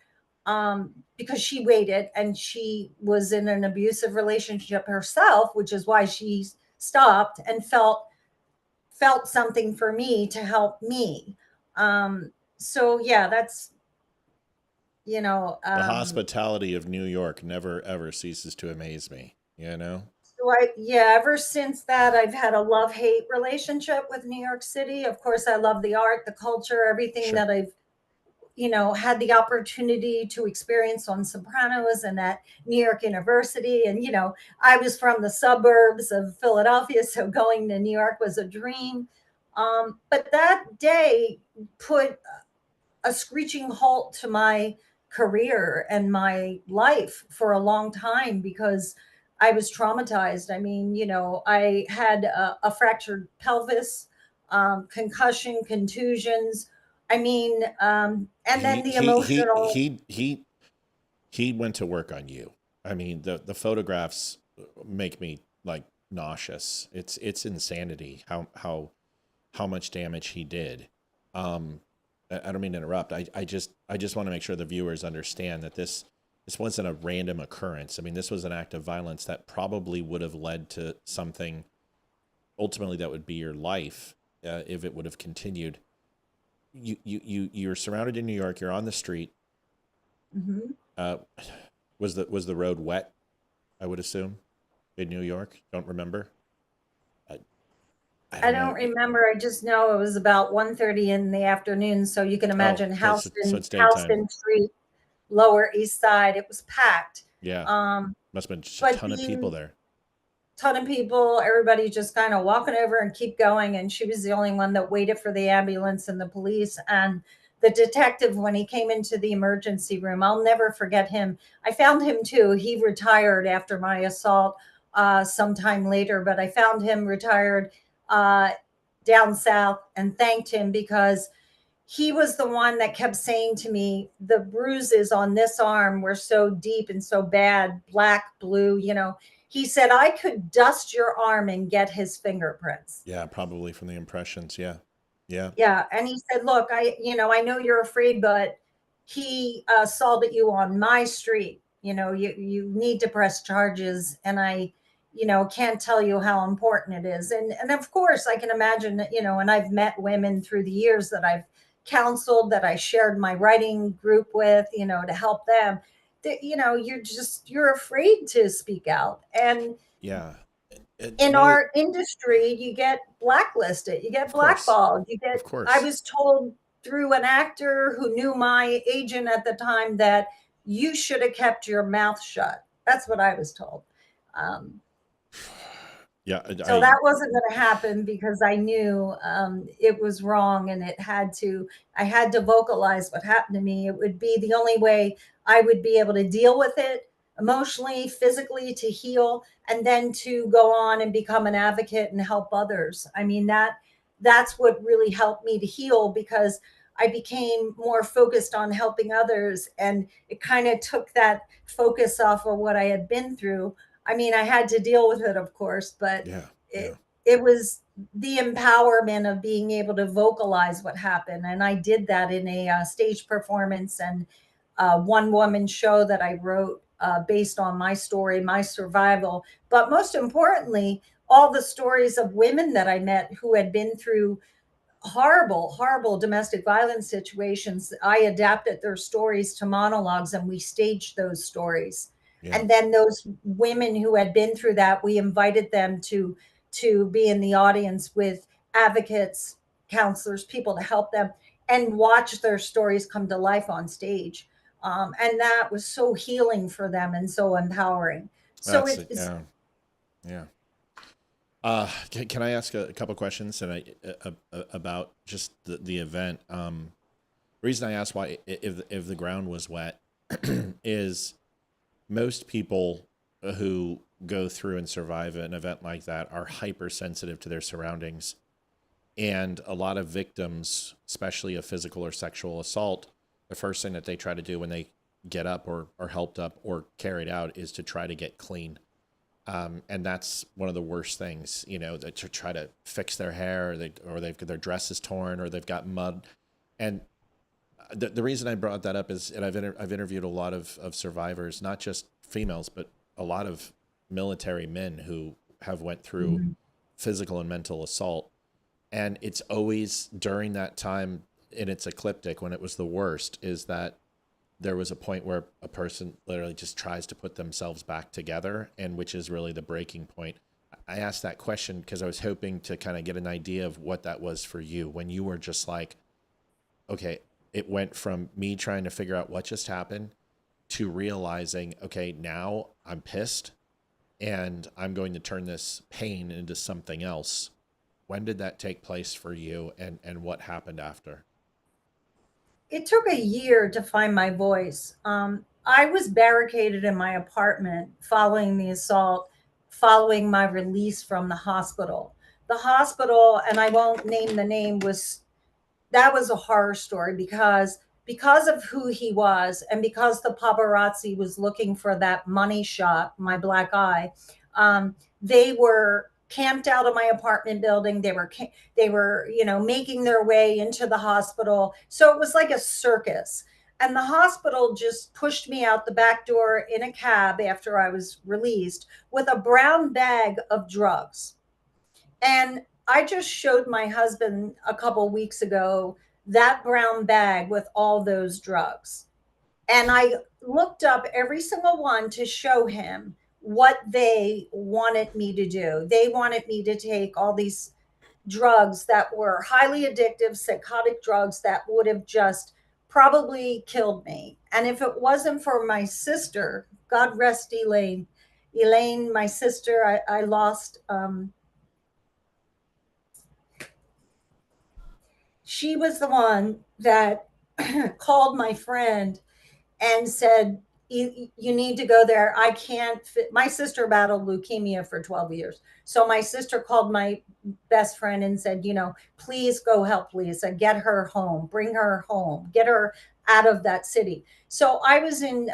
because she waited, and she was in an abusive relationship herself, which is why she stopped and felt something for me to help me. So yeah, that's you know The um, hospitality of New York never ever ceases to amaze me. So yeah, ever since that, I've had a love-hate relationship with New York City. Of course, I love the art, the culture, everything Sure. that I've, had the opportunity to experience on Sopranos and at New York University. And, I was from the suburbs of Philadelphia, so going to New York was a dream. But that day put a screeching halt to my career and my life for a long time, because I was traumatized. I mean, I had a fractured pelvis, concussion, contusions. I mean, and then He the he he emotional. he he he went to work on you. I mean, the photographs make me like nauseous. It's insanity how much damage he did. I don't mean to interrupt. I just want to make sure the viewers understand that this wasn't a random occurrence. I mean, this was an act of violence that probably would have led to something ultimately that would be your life if it would have continued. You're surrounded in New York. You're on the street. Mm-hmm. Was the road wet? I would assume in New York. Don't remember. I don't remember. I just know it was about 1:30 in the afternoon. So you can imagine Okay, so it's daytime. Houston Street, Lower East Side. It was packed. Yeah. Must have been just a But ton of people there. ton of people, everybody just kind of walking over and keep going. And she was the only one that waited for the ambulance and the police. And the detective, when he came into the emergency room, I'll never forget him. I found him too. He retired after my assault sometime later, but I found him retired uh, down south and thanked him because he was the one that kept saying to me, the bruises on this arm were so deep and so bad, black, blue, He said, I could dust your arm and get his fingerprints. Yeah, probably from the impressions. Yeah. Yeah. Yeah. And he said, look, I know you're afraid, but he assaulted you on my street. You need to press charges. And I, can't tell you how important it is. And of course I can imagine that, and I've met women through the years that I've counseled, that I shared my writing group with, to help them, that, you're afraid to speak out. And Yeah. in our industry, you get blacklisted, you get blackballed, Of course. I was told through an actor who knew my agent at the time that you should have kept your mouth shut. That's what I was told. Yeah. So that wasn't going to happen because I knew it was wrong, and I had to vocalize what happened to me. It would be the only way I would be able to deal with it emotionally, physically, to heal, and then to go on and become an advocate and help others. I mean, that's what really helped me to heal, because I became more focused on helping others, and it kind of took that focus off of what I had been through. I mean, I had to deal with it, of course, but it was the empowerment of being able to vocalize what happened. And I did that in a stage performance and one woman show that I wrote based on my story, my survival. But most importantly, all the stories of women that I met who had been through horrible domestic violence situations. I adapted their stories to monologues, and we staged those stories. Yeah. And then those women who had been through that, we invited them to be in the audience with advocates, counselors, people to help them, and watch their stories come to life on stage. And that was so healing for them and so empowering. So yeah. Can I ask a couple questions about just the event? The reason I asked why if the ground was wet is most people who go through and survive an event like that are hypersensitive to their surroundings, and a lot of victims, especially of physical or sexual assault, the first thing that they try to do when they get up or are helped up or carried out is to try to get clean. And that's one of the worst things, to try to fix their hair, or their dress is torn, or they've got mud. And the reason I brought that up is, and I've interviewed a lot of survivors, not just females, but a lot of military men who have went through physical and mental assault. And it's always during that time, and it's ecliptic, when it was the worst, is that there was a point where a person literally just tries to put themselves back together, and which is really the breaking point. I asked that question because I was hoping to kind of get an idea of what that was for you, when you were just like, okay, it went from me trying to figure out what just happened to realizing, okay, now I'm pissed and I'm going to turn this pain into something else. When did that take place for you, and what happened after? It took a year to find my voice. I was barricaded in my apartment following the assault, following my release from the hospital. The hospital, and I won't name the name, that was a horror story, because because of who he was and because the paparazzi was looking for that money shot, my black eye, they were camped out of my apartment building. They were, making their way into the hospital. So it was like a circus. And the hospital just pushed me out the back door in a cab after I was released with a brown bag of drugs. And I just showed my husband a couple weeks ago that brown bag with all those drugs. And I looked up every single one to show him what they wanted me to do. They wanted me to take all these drugs that were highly addictive, psychotic drugs that would have just probably killed me. And if it wasn't for my sister, God rest Elaine, my sister, I lost. She was the one that called my friend and said, you need to go there. I can't fit. My sister battled leukemia for 12 years. So my sister called my best friend and said, please go help Lisa, get her home, bring her home, get her out of that city. So I was in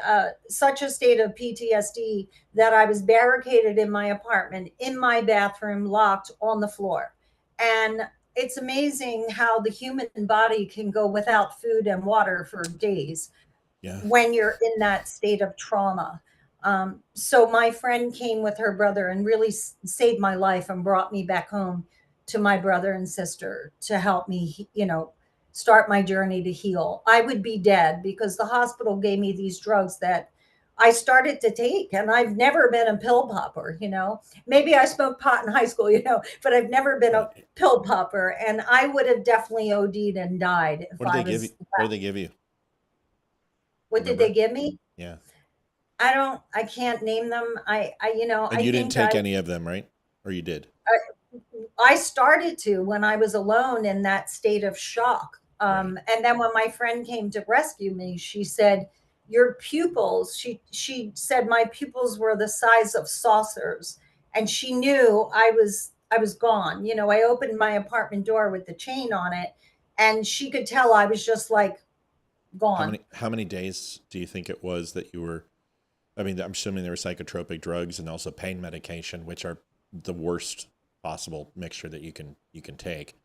such a state of PTSD that I was barricaded in my apartment, in my bathroom, locked on the floor. And it's amazing how the human body can go without food and water for days Yeah. when you're in that state of trauma. So my friend came with her brother and really saved my life and brought me back home to my brother and sister to help me, start my journey to heal. I would be dead because the hospital gave me these drugs that I started to take, and I've never been a pill popper. Maybe I smoked pot in high school, but I've never been a Right. pill popper, and I would have definitely OD'd and died if What did I they give you? was. What did they give you? What did they Remember? give me? Yeah. I can't name them. And I you didn't think take any of them, right? Or you did? I started to when I was alone in that state of shock. Right. And then when my friend came to rescue me, she said, "Your pupils." She said my pupils were the size of saucers, and she knew I was gone. I opened my apartment door with the chain on it, and she could tell I was just like How gone. many days do you think it was that you were? I mean, I'm assuming there were psychotropic drugs and also pain medication, which are the worst possible mixture that you can take.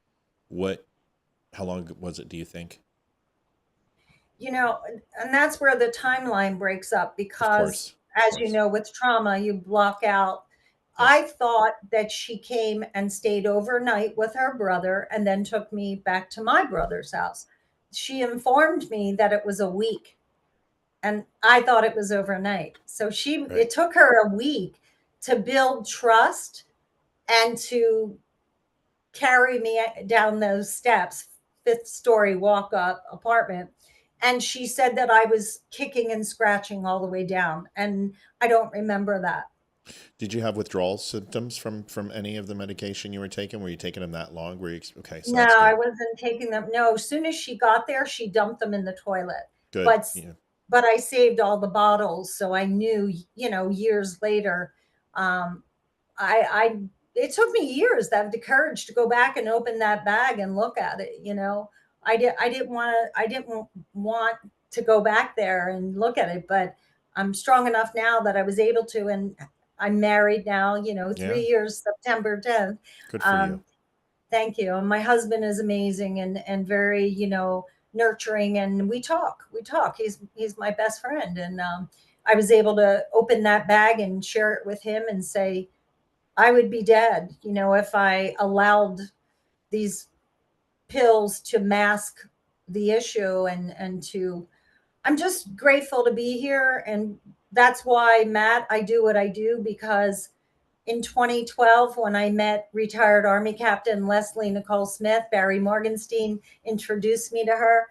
What? How long was it? Do you think? And that's where the timeline breaks up Of because, course. Of as you course. know, with trauma, you block out. I Yes. thought that she came and stayed overnight with her brother and then took me back to my brother's house. She informed me that it was a week, and I thought it was overnight. So Right. it took her a week to build trust and to carry me down those steps, fifth story walk up apartment. And she said that I was kicking and scratching all the way down. And I don't remember that. Did you have withdrawal symptoms from any of the medication you were taking? Were you taking them that long? Okay? So No, that's I good. wasn't taking them. No, as soon as she got there, she dumped them in the toilet. Good. But Yeah. but I saved all the bottles, so I knew, years later. Um, I it took me years to have the courage to go back and open that bag and look at it. I didn't want to go back there and look at it, but I'm strong enough now that I was able to, and I'm married now, Yeah. 3 years, September 10th. Good for you. Um, Thank you. And my husband is amazing and very, nurturing, and we talk. We talk. He's my best friend, and I was able to open that bag and share it with him and say, I would be dead, if I allowed these pills to mask the issue and to I'm just grateful to be here. And that's why, Matt, I do what I do, because in 2012, when I met retired Army Captain Leslie Nicole Smith, Barry Morgenstein introduced me to her.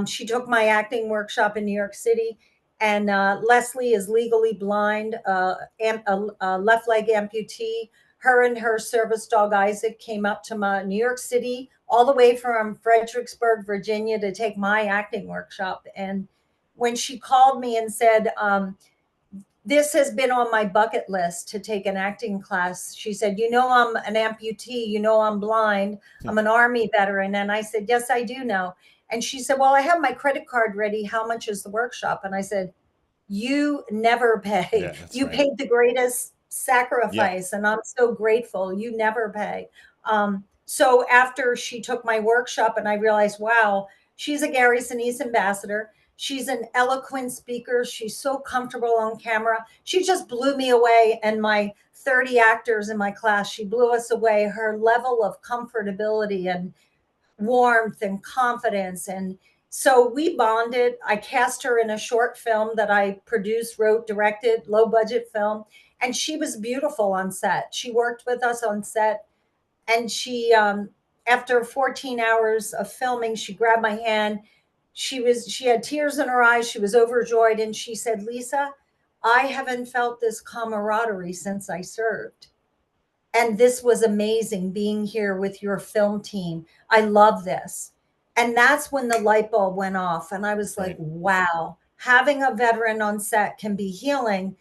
She took my acting workshop in New York City. And Leslie is legally blind, a left leg amputee. Her and her service dog Isaac came up to New York City, all the way from Fredericksburg, Virginia, to take my acting workshop. And when she called me and said, this has been on my bucket list to take an acting class. She said, I'm an amputee, I'm blind, I'm an Army veteran. And I said, yes, I do know. And she said, well, I have my credit card ready. How much is the workshop? And I said, you never pay. Yeah, that's You right. paid the greatest Yeah. sacrifice, and I'm so grateful. You never pay. So after she took my workshop, and I realized, wow, she's a Gary Sinise ambassador. She's an eloquent speaker. She's so comfortable on camera. She just blew me away. And my 30 actors in my class, she blew us away. Her level of comfortability and warmth and confidence. And so we bonded. I cast her in a short film that I produced, wrote, directed, low budget film. And she was beautiful on set. She worked with us on set. And after 14 hours of filming, she grabbed my hand. She had tears in her eyes. She was overjoyed. And she said, Lisa, I haven't felt this camaraderie since I served. And this was amazing being here with your film team. I love this. And that's when the light bulb went off. And I was like, Right. wow, having a veteran on set can be healing.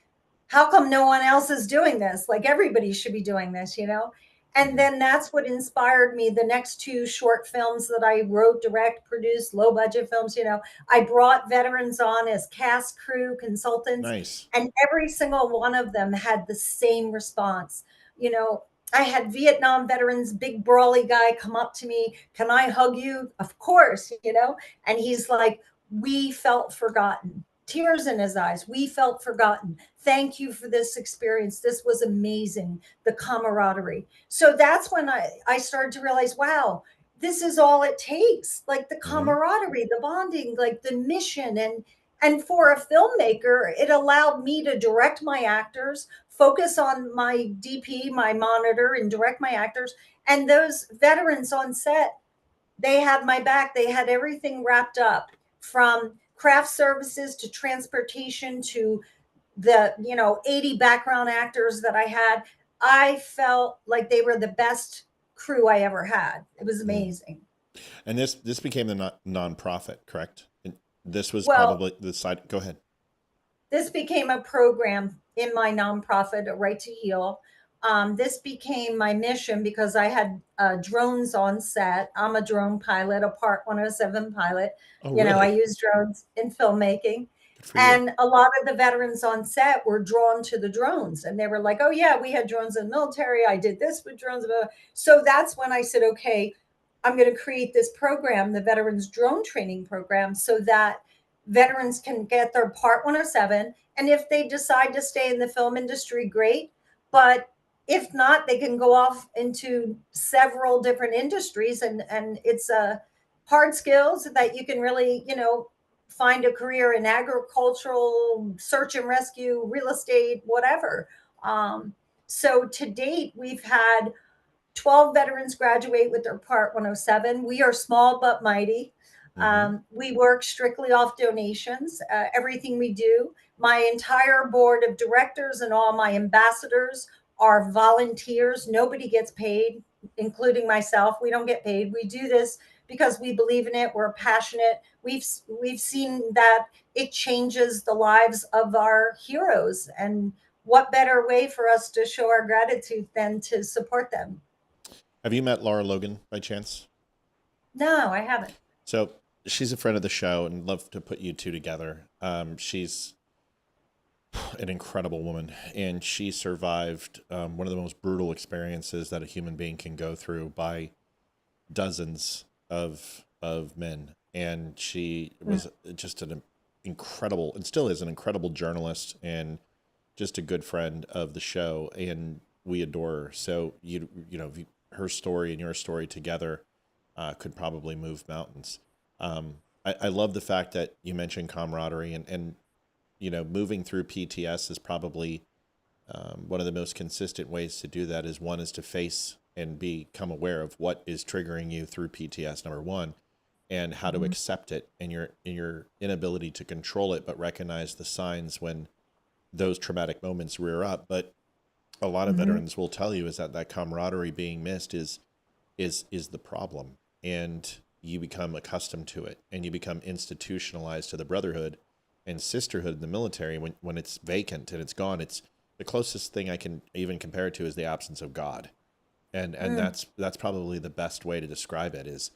How come no one else is doing this? Like everybody should be doing this, you know? And then that's what inspired me. The next two short films that I wrote, direct, produced, low budget films, you know, I brought veterans on as cast, crew, consultants, Nice. and every single one of them had the same response. You know, I had Vietnam veterans, big brawly guy come up to me. Can I hug you? Of course, you know? And he's like, we felt forgotten. Tears in his eyes. We felt forgotten. Thank you for this experience. This was amazing. The camaraderie. So that's when I started to realize, wow, this is all it takes. Like the Hmm. camaraderie, the bonding, like the mission. And for a filmmaker, it allowed me to direct my actors, focus on my DP, my monitor, and direct my actors. And those veterans on set, they had my back. They had everything wrapped up, from craft services to transportation to the 80 background actors that I had. I felt like they were the best crew I ever had. It was amazing. And this became the nonprofit, correct? And this was Well, probably the side. Go ahead. this became a program in my nonprofit, A Right to Heal. This became my mission because I had drones on set. I'm a drone pilot, a Part 107 pilot. Oh, You know, I really? use drones in filmmaking. Good for you. And a lot of the veterans on set were drawn to the drones. And they were like, oh, yeah, we had drones in the military. I did this with drones. So that's when I said, okay, I'm going to create this program, the Veterans Drone Training Program, so that veterans can get their Part 107. And if they decide to stay in the film industry, great. But if not, they can go off into several different industries. And it's a hard skills that you can really, find a career in agricultural, search and rescue, real estate, whatever. So to date, we've had 12 veterans graduate with their Part 107. We are small but mighty. Hmm. We work strictly off donations. Everything we do, my entire board of directors and all my ambassadors are volunteers. Nobody gets paid, including myself. We don't get paid. We do this because we believe in it. We're passionate. We've seen that it changes the lives of our heroes, and what better way for us to show our gratitude than to support them? Have you met Laura Logan by chance? No, I haven't. So she's a friend of the show, and love to put you two together. She's an incredible woman, and she survived one of the most brutal experiences that a human being can go through by dozens of men. And she was just an incredible, and still is an incredible journalist, and just a good friend of the show, and we adore her. So her story and your story together could probably move mountains. I love the fact that you mentioned camaraderie, and moving through PTS is probably one of the most consistent ways to do that. Is one is to face and become aware of what is triggering you through PTS, number one, and how to accept it, and your inability to control it, but recognize the signs when those traumatic moments rear up. But a lot of veterans will tell you is that camaraderie being missed is the problem, and you become accustomed to it, and you become institutionalized to the brotherhood and sisterhood in the military. When it's vacant and it's gone, it's the closest thing I can even compare it to is the absence of God, and that's probably the best way to describe it. Is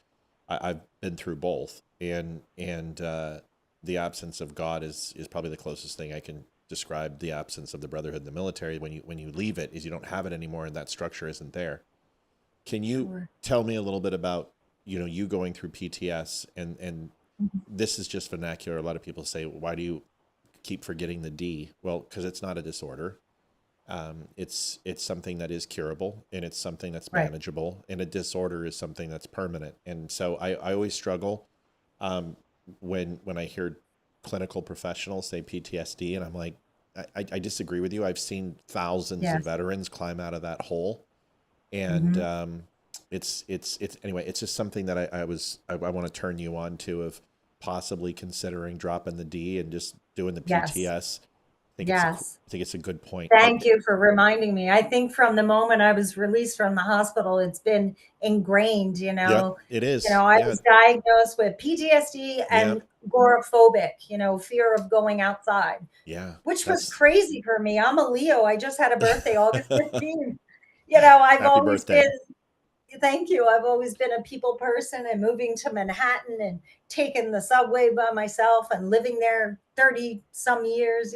I've been through both, and the absence of God is probably the closest thing I can describe the absence of the brotherhood in the military. When you leave it, is you don't have it anymore, and that structure isn't there. Can you Sure. tell me a little bit about, you going through PTS, and Mhm. this is just vernacular. A lot of people say, why do you keep forgetting the D? Well, because it's not a disorder. It's something that is curable, and it's something that's Right. manageable, and a disorder is something that's permanent. And so I always struggle when I hear clinical professionals say PTSD, and I'm like, I disagree with you. I've seen thousands of Yes. veterans climb out of that hole, and Hmm. it's anyway. It's just something that I want to turn you on to, of possibly considering dropping the D and just doing the Yes. PTS. Yes. I think it's a good point. Thank you for reminding me. I think from the moment I was released from the hospital, it's been ingrained, Yeah, it is. I Yeah, was diagnosed with PTSD yeah, and agoraphobic, fear of going outside, yeah. which was That's crazy for me. I'm a Leo. I just had a birthday August 15th. I've happy always birthday. been, thank you. I've always been a people person, and moving to Manhattan and taking the subway by myself and living there 30 some years.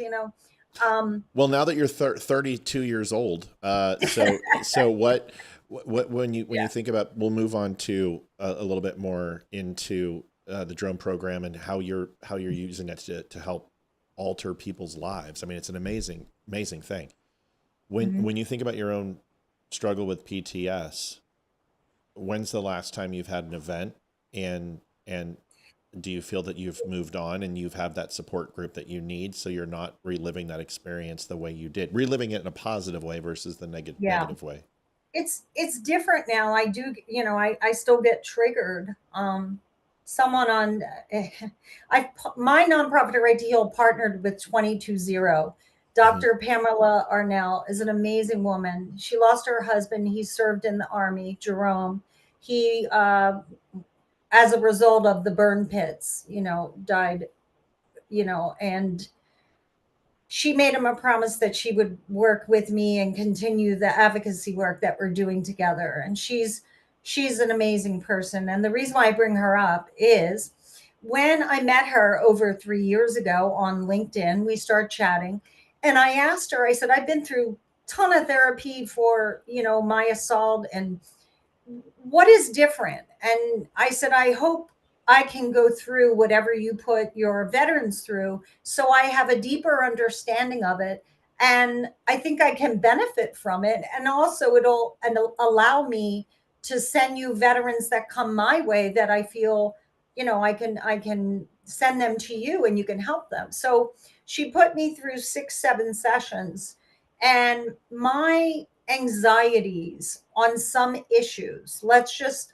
Um, Well, now that you're 32 years old, so what when you yeah. think about, we'll move on to a little bit more into the drone program and how you're using it to help alter people's lives. I mean, it's an amazing thing. Mhm. When you think about your own struggle with PTS, when's the last time you've had an event, and do you feel that you've moved on and you've had that support group that you need, so you're not reliving that experience the way you did, reliving it in a positive way versus the Yeah. negative way? It's different now. I do, I still get triggered. Someone on I my nonprofit Right to Heal partnered with 220. Hmm. Dr. Pamela Arnell is an amazing woman. She lost her husband. He served in the army, Jerome. He as a result of the burn pits, died, and she made him a promise that she would work with me and continue the advocacy work that we're doing together. And she's an amazing person. And the reason why I bring her up is, when I met her over 3 years ago on LinkedIn, we started chatting, and I asked her, I said, I've been through a ton of therapy for, my assault, and what is different? And I said, I hope I can go through whatever you put your veterans through, so I have a deeper understanding of it. And I think I can benefit from it. And also it'll allow me to send you veterans that come my way, that I feel, I can send them to you and you can help them. So she put me through 6, 7 sessions, and my anxieties on some issues.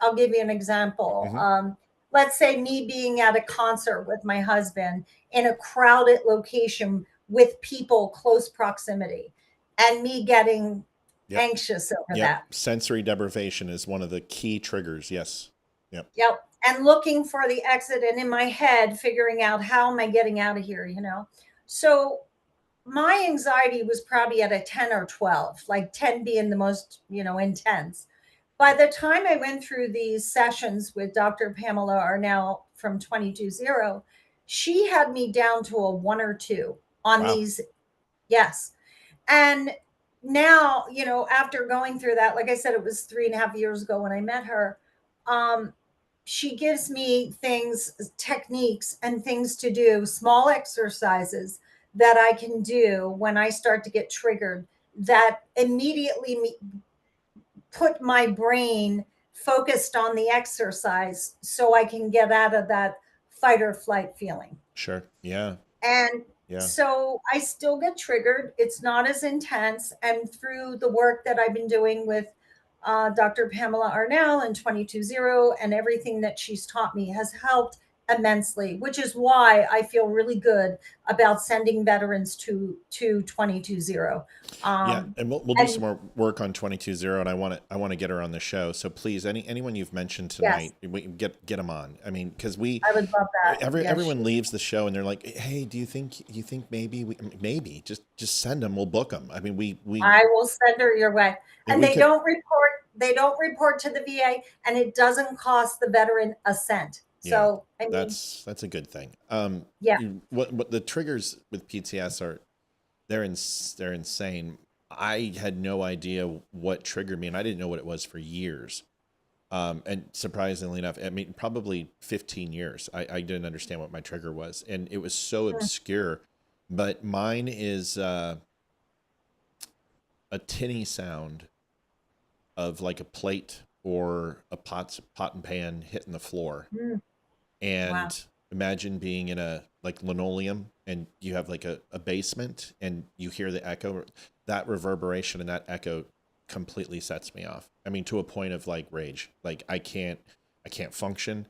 I'll give you an example. Hmm. Let's say me being at a concert with my husband in a crowded location with people close proximity, and me getting Yep. anxious over Yep. that. Sensory deprivation is one of the key triggers. Yes. Yep. Yep. And looking for the exit, and in my head, figuring out, how am I getting out of here? So my anxiety was probably at a 10 or 12, like 10 being the most, intense. By the time I went through these sessions with Dr. Pamela Arnell from 220, she had me down to a 1 or 2 on Wow. these. Yes. And now, after going through that, like I said, it was 3.5 years ago when I met her. Um, she gives me things, techniques, and things to do, small exercises that I can do when I start to get triggered, that immediately put my brain focused on the exercise, so I can get out of that fight or flight feeling. Sure. Yeah. And Yeah. so I still get triggered. It's not as intense. And through the work that I've been doing with Dr. Pamela Arnell and 220, and everything that she's taught me has helped immensely, which is why I feel really good about sending veterans to 220. Yeah, Um, and we'll do some and more work on 220, and I want to get her on the show. So please, anyone you've mentioned yes, tonight, we get them on. I mean, because we I would love that. Yes, everyone leaves the show and they're like, "Hey, do you think maybe just send them, we'll book them." I mean, we I will send her your way. and And we they could. don't report they don't report to the VA, and it doesn't cost the veteran a cent. Yeah, So I mean, that's a good thing. yeah. What the triggers with PTS are, they're insane. I had no idea what triggered me, and I didn't know what it was for years. And surprisingly enough, I mean, probably 15 years, I didn't understand what my trigger was, and it was so obscure. But mine is a tinny sound of like a plate or a pot and pan hitting the floor. Mm. And Wow. imagine being in a like linoleum and you have like a basement and you hear the echo. That reverberation and that echo completely sets me off. I mean, to a point of like rage. Like I can't function.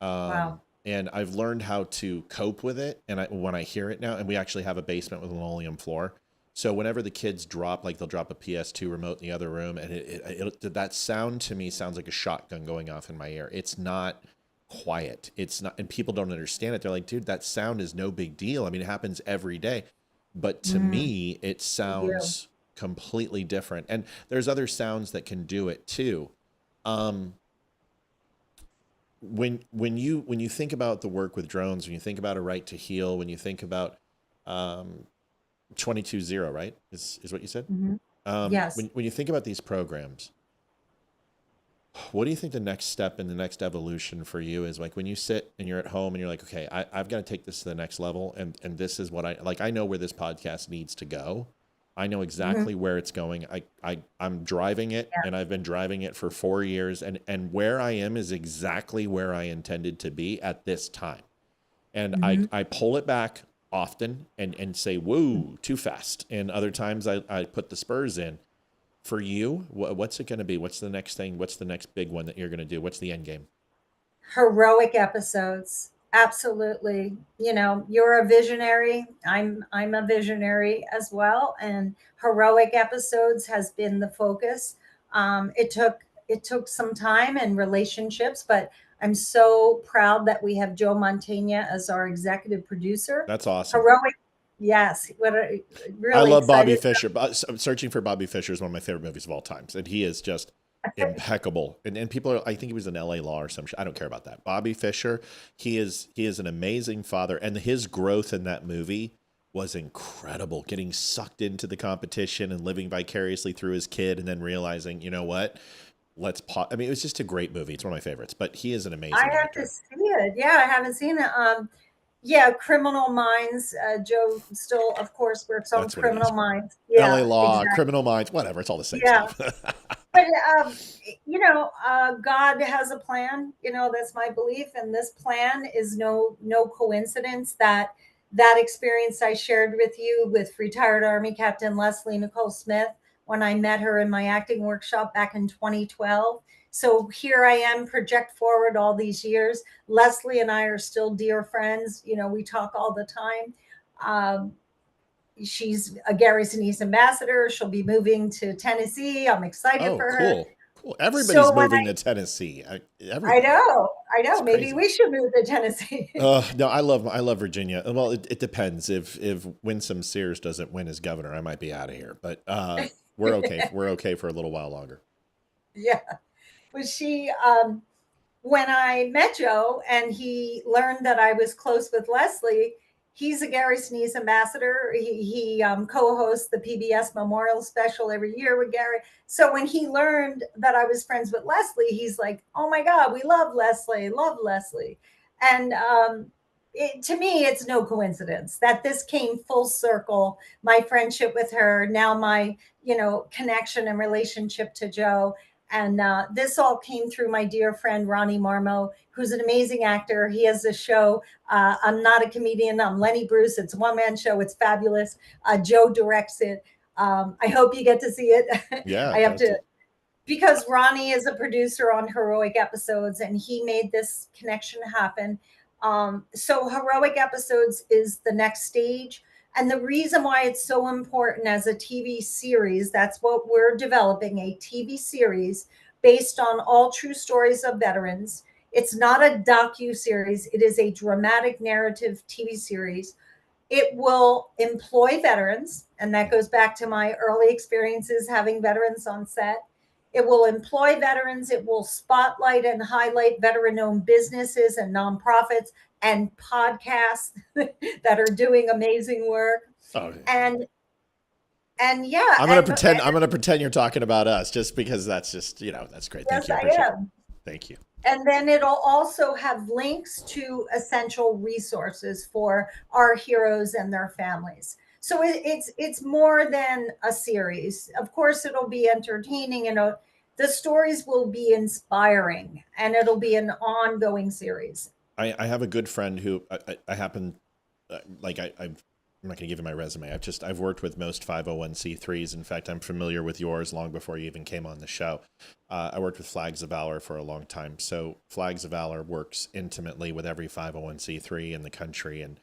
Wow. And I've learned how to cope with it. And when I hear it now, and we actually have a basement with a linoleum floor. So whenever the kids drop, like they'll drop a PS2 remote in the other room, and that sound to me sounds like a shotgun going off in my ear. It's not quiet. It's not, and people don't understand it. They're like, dude, that sound is no big deal. I mean, it happens every day. But to me, it sounds completely different. And there's other sounds that can do it too. When you think about the work with drones, when you think about A Right to Heal, when you think about 22-0, right? Is what you said? Yes. When you think about these programs, what do you think the next step and the next evolution for you is? Like when you sit and you're at home and you're like, okay, I've got to take this to the next level. And this is what I know where this podcast needs to go. I know exactly where it's going. I'm driving it and I've been driving it for 4 years and where I am is exactly where I intended to be at this time. And I pull it back often and say, whoa, too fast. And other times I put the spurs in. For you, what's it going to be? What's the next thing? What's the next big one that you're going to do? What's the end game? Heroic episodes. Absolutely. You know, you're a visionary. I'm a visionary as well. And heroic episodes has been the focus. It took some time and relationships, but I'm so proud that we have Joe Mantegna as our executive producer. That's awesome. Heroic. Yes. Really I love Bobby excited. Fischer. Searching for Bobby Fischer is one of my favorite movies of all time. And he is just impeccable. And people are, I think he was in LA Law or some shit. I don't care about that. Bobby Fischer, he is an amazing father. And his growth in that movie was incredible. Getting sucked into the competition and living vicariously through his kid and then realizing, you know what? I mean, it was just a great movie. It's one of my favorites, but he is an amazing I have actor. to see it. Yeah, I haven't seen it. Yeah, Criminal Minds. Joe still, of course, works on That's what it Criminal is. Minds. Yeah, LA Law, exactly. Criminal Minds, whatever. It's all the same Yeah. stuff. But you know, God has a plan. You know, that's my belief, and this plan is no coincidence. That experience I shared with you with retired Army Captain Leslie Nicole Smith when I met her in my acting workshop back in 2012. So here I am, project forward all these years. Leslie and I are still dear friends. You know, we talk all the time. She's a Gary Sinise ambassador. She'll be moving to Tennessee. I'm excited for her. Cool. Everybody's So moving to Tennessee. I Everybody. know. It's Maybe crazy. we should move to Tennessee. No, I love Virginia. Well, it depends. If Winsome Sears doesn't win as governor, I might be out of here. But we're okay. We're okay for a little while longer. Yeah. Was she when I met Joe and he learned that I was close with Leslie, he's a Gary Sinise ambassador. He co-hosts the PBS Memorial Special every year with Gary. So when he learned that I was friends with Leslie, he's like, "Oh my God, we love Leslie, love Leslie." And to me, it's no coincidence that this came full circle. My friendship with her, now my connection and relationship to Joe. And this all came through my dear friend, Ronnie Marmo, who's an amazing actor. He has a show. I'm not a comedian. I'm Lenny Bruce. It's a one-man show. It's fabulous. Joe directs it. I hope you get to see it. Yeah. I have to, because Ronnie is a producer on Heroic Episodes, and he made this connection happen. So Heroic Episodes is the next stage. And the reason why it's so important as a TV series, that's what we're developing, a TV series based on all true stories of veterans. It's not a docu-series. It is a dramatic narrative TV series. It will employ veterans, and that goes back to my early experiences having veterans on set. It will employ veterans. It will spotlight and highlight veteran-owned businesses and nonprofits and podcasts that are doing amazing work. Oh, And yeah, I'm gonna pretend you're talking about us, just because that's just, that's great. Thank yes, you. I Appreciate it. am. Thank you. And then it'll also have links to essential resources for our heroes and their families. So it's more than a series. Of course, it'll be entertaining, and the stories will be inspiring, and it'll be an ongoing series. I have a good friend who I happen, I'm not going to give you my resume. I've worked with most 501c3s. In fact, I'm familiar with yours long before you even came on the show. I worked with Flags of Valor for a long time. So Flags of Valor works intimately with every 501c3 in the country and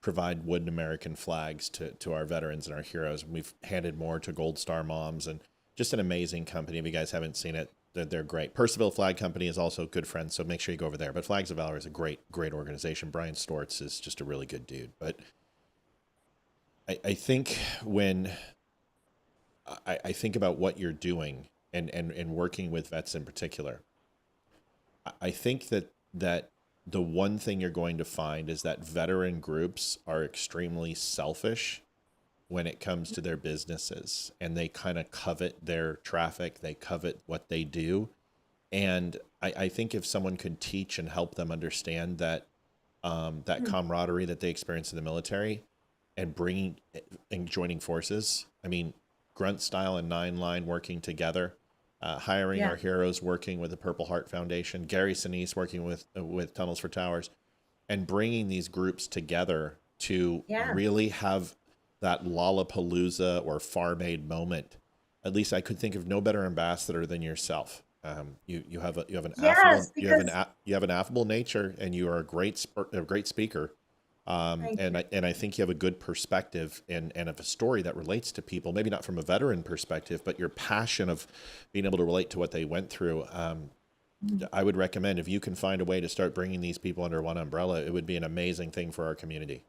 provide wooden American flags to our veterans and our heroes. We've handed more to Gold Star moms, and just an amazing company. If you guys haven't seen it, they're great. Percival Flag Company is also good friends, so make sure you go over there. But Flags of Valor is a great organization. Brian Stortz is just a really good dude. But I think when I think about what you're doing and working with vets in particular, I think that the one thing you're going to find is that veteran groups are extremely selfish when it comes to their businesses, and they kind of covet their traffic, they covet what they do. And I think if someone could teach and help them understand that camaraderie that they experience in the military, and joining forces. I mean, Grunt Style and Nine Line working together, hiring our heroes, working with the Purple Heart Foundation, Gary Sinise working with Tunnels for Towers, and bringing these groups together to really have that Lollapalooza or Farm Aid moment. At least I could think of no better ambassador than yourself. You have an affable nature, and you are a great speaker. And I think you have a good perspective and of a story that relates to people, maybe not from a veteran perspective, but your passion of being able to relate to what they went through. I would recommend, if you can find a way to start bringing these people under one umbrella, it would be an amazing thing for our community.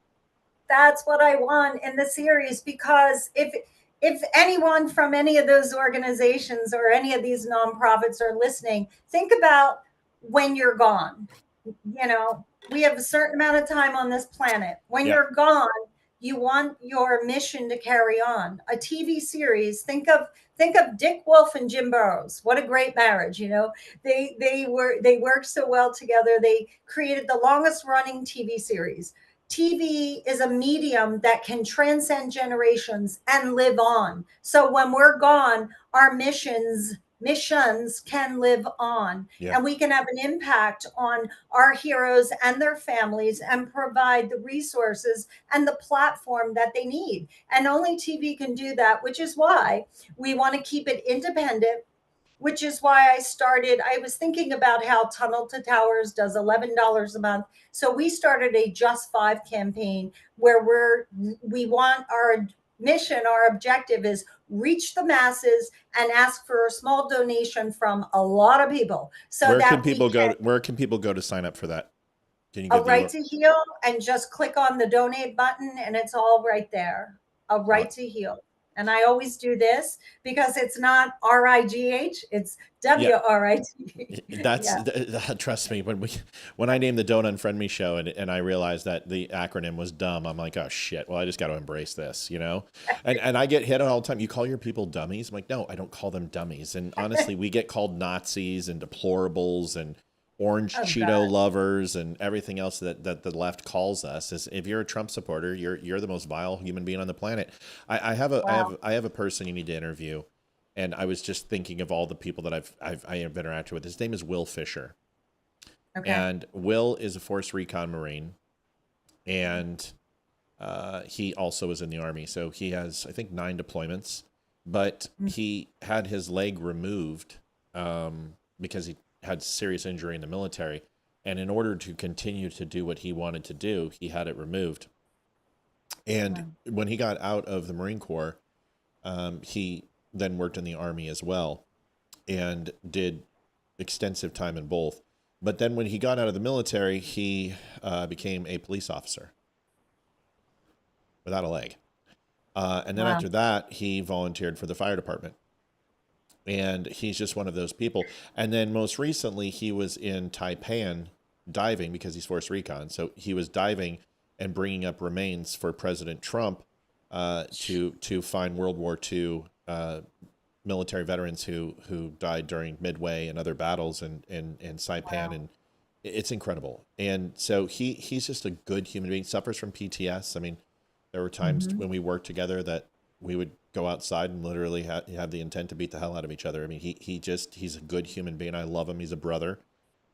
That's what I want in the series, because if anyone from any of those organizations or any of these nonprofits are listening, think about when you're gone. We have a certain amount of time on this planet. When you're gone, you want your mission to carry on. A TV series, think of Dick Wolf and Jim Burrows. What a great marriage, They worked so well together. They created the longest running TV series. TV is a medium that can transcend generations and live on. So when we're gone, our missions can live on, and we can have an impact on our heroes and their families and provide the resources and the platform that they need. And only TV can do that, which is why we want to keep it independent, which is why I was thinking about how Tunnel to Towers does $11 a month. So we started a Just 5 campaign where we want our mission, our objective is reach the masses and ask for a small donation from a lot of people. So where can people go to sign up for that? Can you give Right to Heal, and just click on the donate button, and it's all right there. A Right to Heal. And I always do this because it's not RIGH, it's WRIT. Trust me, when I named the Don't Unfriend Me show and I realized that the acronym was dumb, I'm like, oh shit, well, I just got to embrace this, And I get hit on all the time. You call your people dummies? I'm like, no, I don't call them dummies. And honestly, we get called Nazis and deplorables and orange Cheeto lovers and everything else that the left calls us. Is if you're a Trump supporter, you're the most vile human being on the planet. I have a person you need to interview, and I was just thinking of all the people that I have interacted with. His name is Will Fisher, and Will is a Force Recon Marine, and he also is in the Army. So he has, I think, 9 deployments, but he had his leg removed because he had serious injury in the military, and in order to continue to do what he wanted to do, he had it removed. And when he got out of the Marine Corps, he then worked in the Army as well and did extensive time in both. But then when he got out of the military, he became a police officer without a leg. And then after that, he volunteered for the fire department. And he's just one of those people. And then most recently, he was in Taipan diving because he's force recon. So he was diving and bringing up remains for President Trump to find World War II military veterans who died during Midway and other battles in Saipan. Wow. And it's incredible. And so he's just a good human being. Suffers from PTS. I mean, there were times Hmm. when we worked together that we would go outside and literally have the intent to beat the hell out of each other. I mean, he's a good human being. I love him. He's a brother.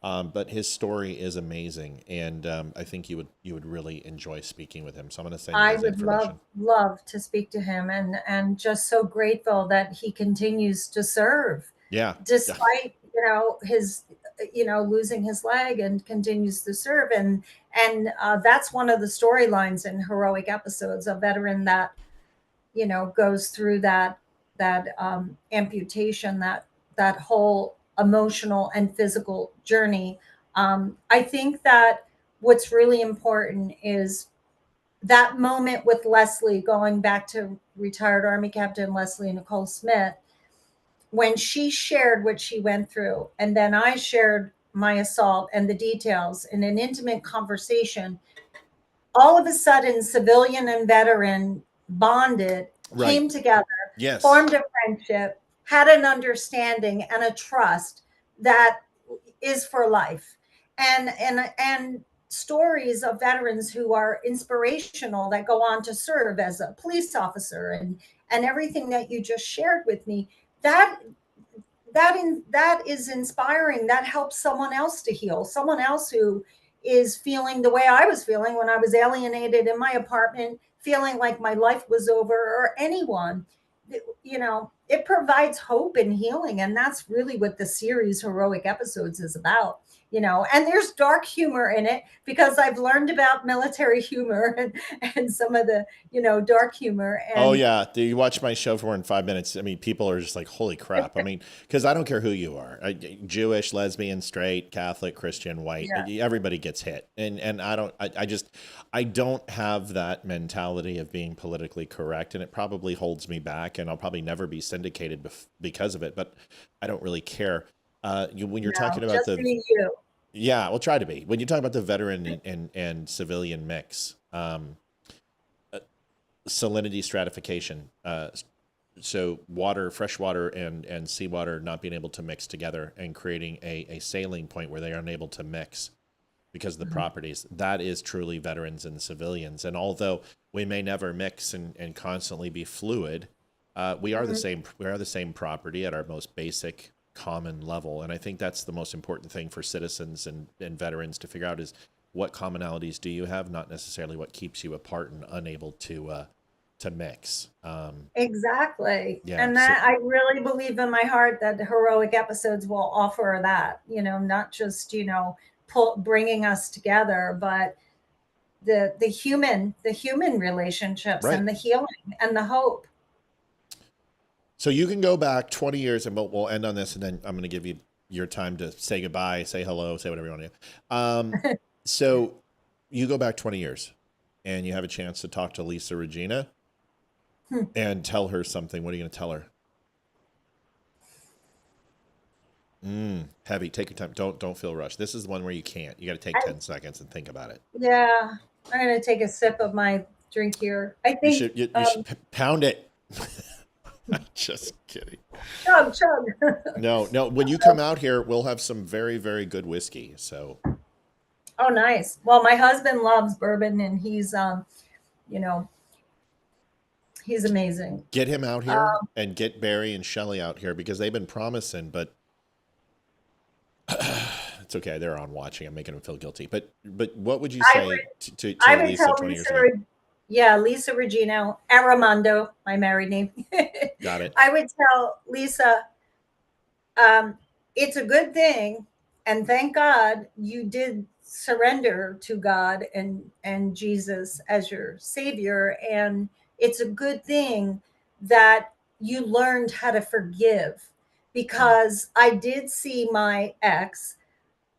But his story is amazing, and I think you would really enjoy speaking with him. So I'm going to send you I his would love information. love to speak to him, and just so grateful that he continues to serve Yeah, yeah, despite his losing his leg, and continues to serve. And that's one of the storylines in heroic episodes, a veteran that goes through that amputation, that whole emotional and physical journey. I think that what's really important is that moment with Leslie, going back to retired Army Captain Leslie Nicole Smith, when she shared what she went through, and then I shared my assault and the details in an intimate conversation. All of a sudden, civilian and veteran bonded, right. came together, Yes, formed a friendship, had an understanding and a trust that is for life. And stories of veterans who are inspirational, that go on to serve as a police officer, and everything that you just shared with me, that that is inspiring. That helps someone else to heal, someone else who is feeling the way I was feeling when I was alienated in my apartment, feeling like my life was over, or anyone. It provides hope and healing, and that's really what the series Heroic Episodes is about. And there's dark humor in it, because I've learned about military humor, and some of the dark humor. oh And yeah, do you watch my show for more than 5 minutes? I mean, people are just like, "Holy crap!" I mean, because I don't care who you are, Jewish, lesbian, straight, Catholic, Christian, white, yeah. everybody gets hit, and I don't, I don't have that mentality of being politically correct, and it probably holds me back, and I'll probably never be syndicated because of it. But I don't really care. When you're No, talking about just the, be you. yeah, we'll try to be. When you talk about the veteran and civilian mix. Salinity stratification. So water, fresh water, and seawater not being able to mix together, and creating a saline point where they are unable to mix because of the Mhm. properties. That is truly veterans and civilians. And although we may never mix and constantly be fluid, we are the Mhm. same. We are the same property at our most basic common level. And I think that's the most important thing for citizens and veterans to figure out is what commonalities do you have, not necessarily what keeps you apart and unable to mix. Exactly. Yeah. And So that, I really believe in my heart that the Heroic Episodes will offer that, not just, bringing us together, but the human relationships, right. and the healing, and the hope. So you can go back 20 years, and we'll end on this, and then I'm going to give you your time to say goodbye, say hello, say whatever you want to do. So you go back 20 years, and you have a chance to talk to Lisa Regina Hmm. and tell her something. What are you going to tell her? Heavy. Take your time. Don't feel rushed. This is the one where you can't. You got to take I, 10 seconds and think about it. yeah, I'm going to take a sip of my drink here. I You think, should you should pound it. Just kidding. chug, chug. No, no. When you come out here, we'll have some very, very good whiskey. So Oh, nice. Well, my husband loves bourbon, and you know, he's amazing. get him out here and get Barry and Shelley out here because they've been promising, but it's okay. They're on watching. I'm making them feel guilty. But what would you I say would, to I would Lisa tell 20 years Lisa, ago? yeah, Lisa Regina Armando, my married name. Got it. I would tell Lisa, um, it's a good thing, and thank God you did surrender to God and Jesus as your savior, and it's a good thing that you learned how to forgive, Mm, because I did see my ex,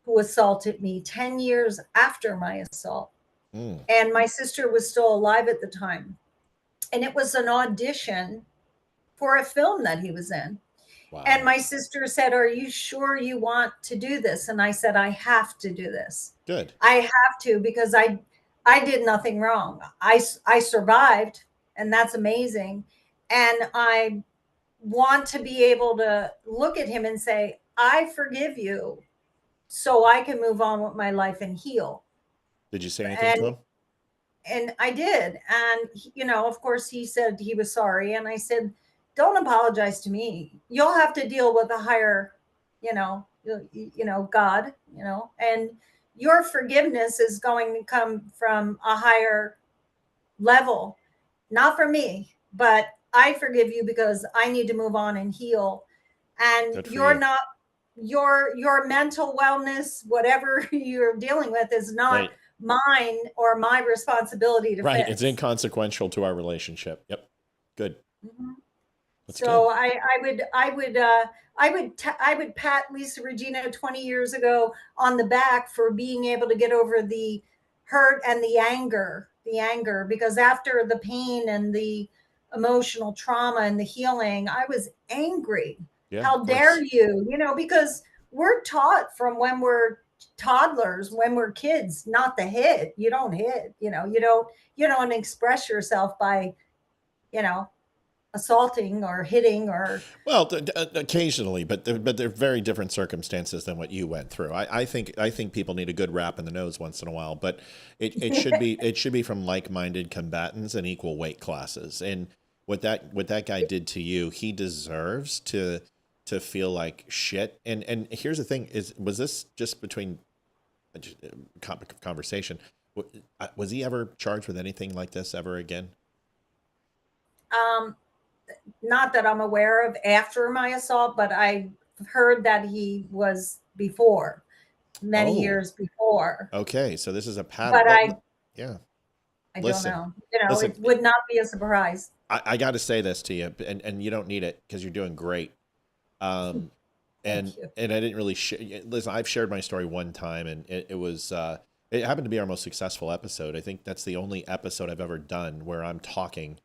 who assaulted me 10 years after my assault, mm, and my sister was still alive at the time, and it was an audition for a film that he was in. And Wow. my sister said, "Are you sure you want to do this?" And I said, "I have to do this. Good. I have to because I did nothing wrong. I survived, and that's amazing. And I want to be able to look at him and say, I forgive you, so I can move on with my life and heal." Did you say anything to And him? I did. And of course he said he was sorry. And I said, "Don't apologize to me. You'll have to deal with a higher, God, and your forgiveness is going to come from a higher level, not for me, but I forgive you because I need to move on and heal. And Good for you're you. not your mental wellness, whatever you're dealing with, is not Right. mine or my responsibility to Right. It's fix." inconsequential to our relationship. Yep. Good. Mhm. That's good. So I would pat Lisa Regina 20 years ago on the back for being able to get over the hurt and the anger, because after the pain and the emotional trauma and the healing, I was angry. Yeah, of How dare course. you? Because we're taught from when we're toddlers, when we're kids, not to hit. You don't hit, you don't express yourself by, you know, assaulting or hitting or Well, occasionally, but they're very different circumstances than what you went through. I think people need a good rap in the nose once in a while, but it should be from like-minded combatants and equal weight classes. And what that guy did to you, he deserves to feel like shit. And here's the thing: was this just between conversation? Was he ever charged with anything like this ever again? um not that I'm aware of after my assault, but I heard that he was before, many Oh, years before. okay. So this is a pattern. But Well, yeah. I don't Listen, know. listen. It would not be a surprise. I got to say this to you, and you don't need it because you're doing great. Um, and Thank you. and I didn't really listen. I've shared my story one time, and it was it happened to be our most successful episode. I think that's the only episode I've ever done where I'm talking.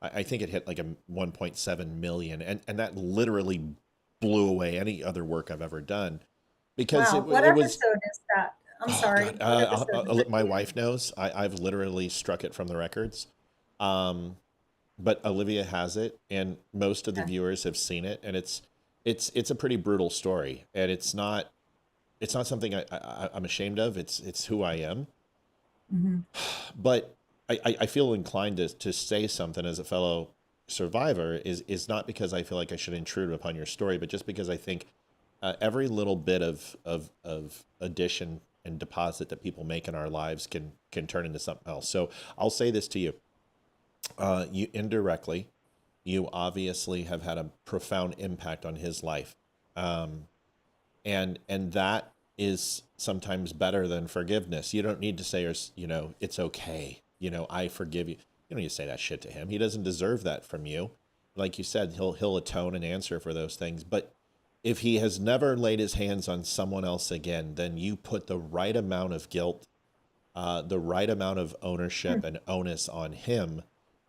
I think it hit like a 1.7 million, and that literally blew away any other work I've ever done because Wow. What it was. episode is that? I'm Oh God, sorry. What episode is my it? wife knows. I've literally struck it from the records. Um, but Olivia has it, and most of the Okay. viewers have seen it, and it's a pretty brutal story, and it's not something I'm ashamed of. It's who I am, Mhm. but I feel inclined to say something as a fellow survivor is not because I feel like I should intrude upon your story, but just because I think every little bit of addition and deposit that people make in our lives can turn into something else. So I'll say this to you. You indirectly, you obviously have had a profound impact on his life, um, and that is sometimes better than forgiveness. You don't need to say, or it's okay. I forgive you. You don't need to say that shit to him. He doesn't deserve that from you. Like you said, he'll atone and answer for those things. But if he has never laid his hands on someone else again, then you put the right amount of guilt, the right amount of ownership and onus on him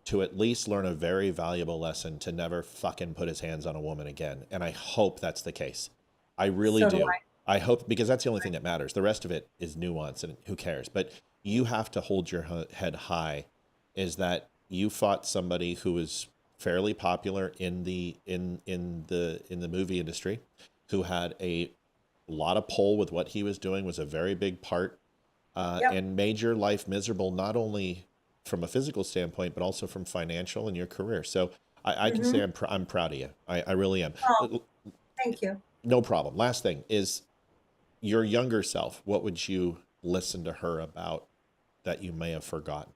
to at least learn a very valuable lesson to never fucking put his hands on a woman again. And I hope that's the case. I really So do do. I. I hope, because that's the only thing that matters. The rest of it is nuance and who cares. But you have to hold your head high, is that you fought somebody who was fairly popular in the movie industry, who had a lot of pull with what he was doing, was a very big part, Yep. and made your life miserable, not only from a physical standpoint, but also from financial and your career. So I can say Hmm. I'm proud of you. I really am. Oh, thank you. No problem. Last thing is your younger self. What would you listen to her about that you may have forgotten?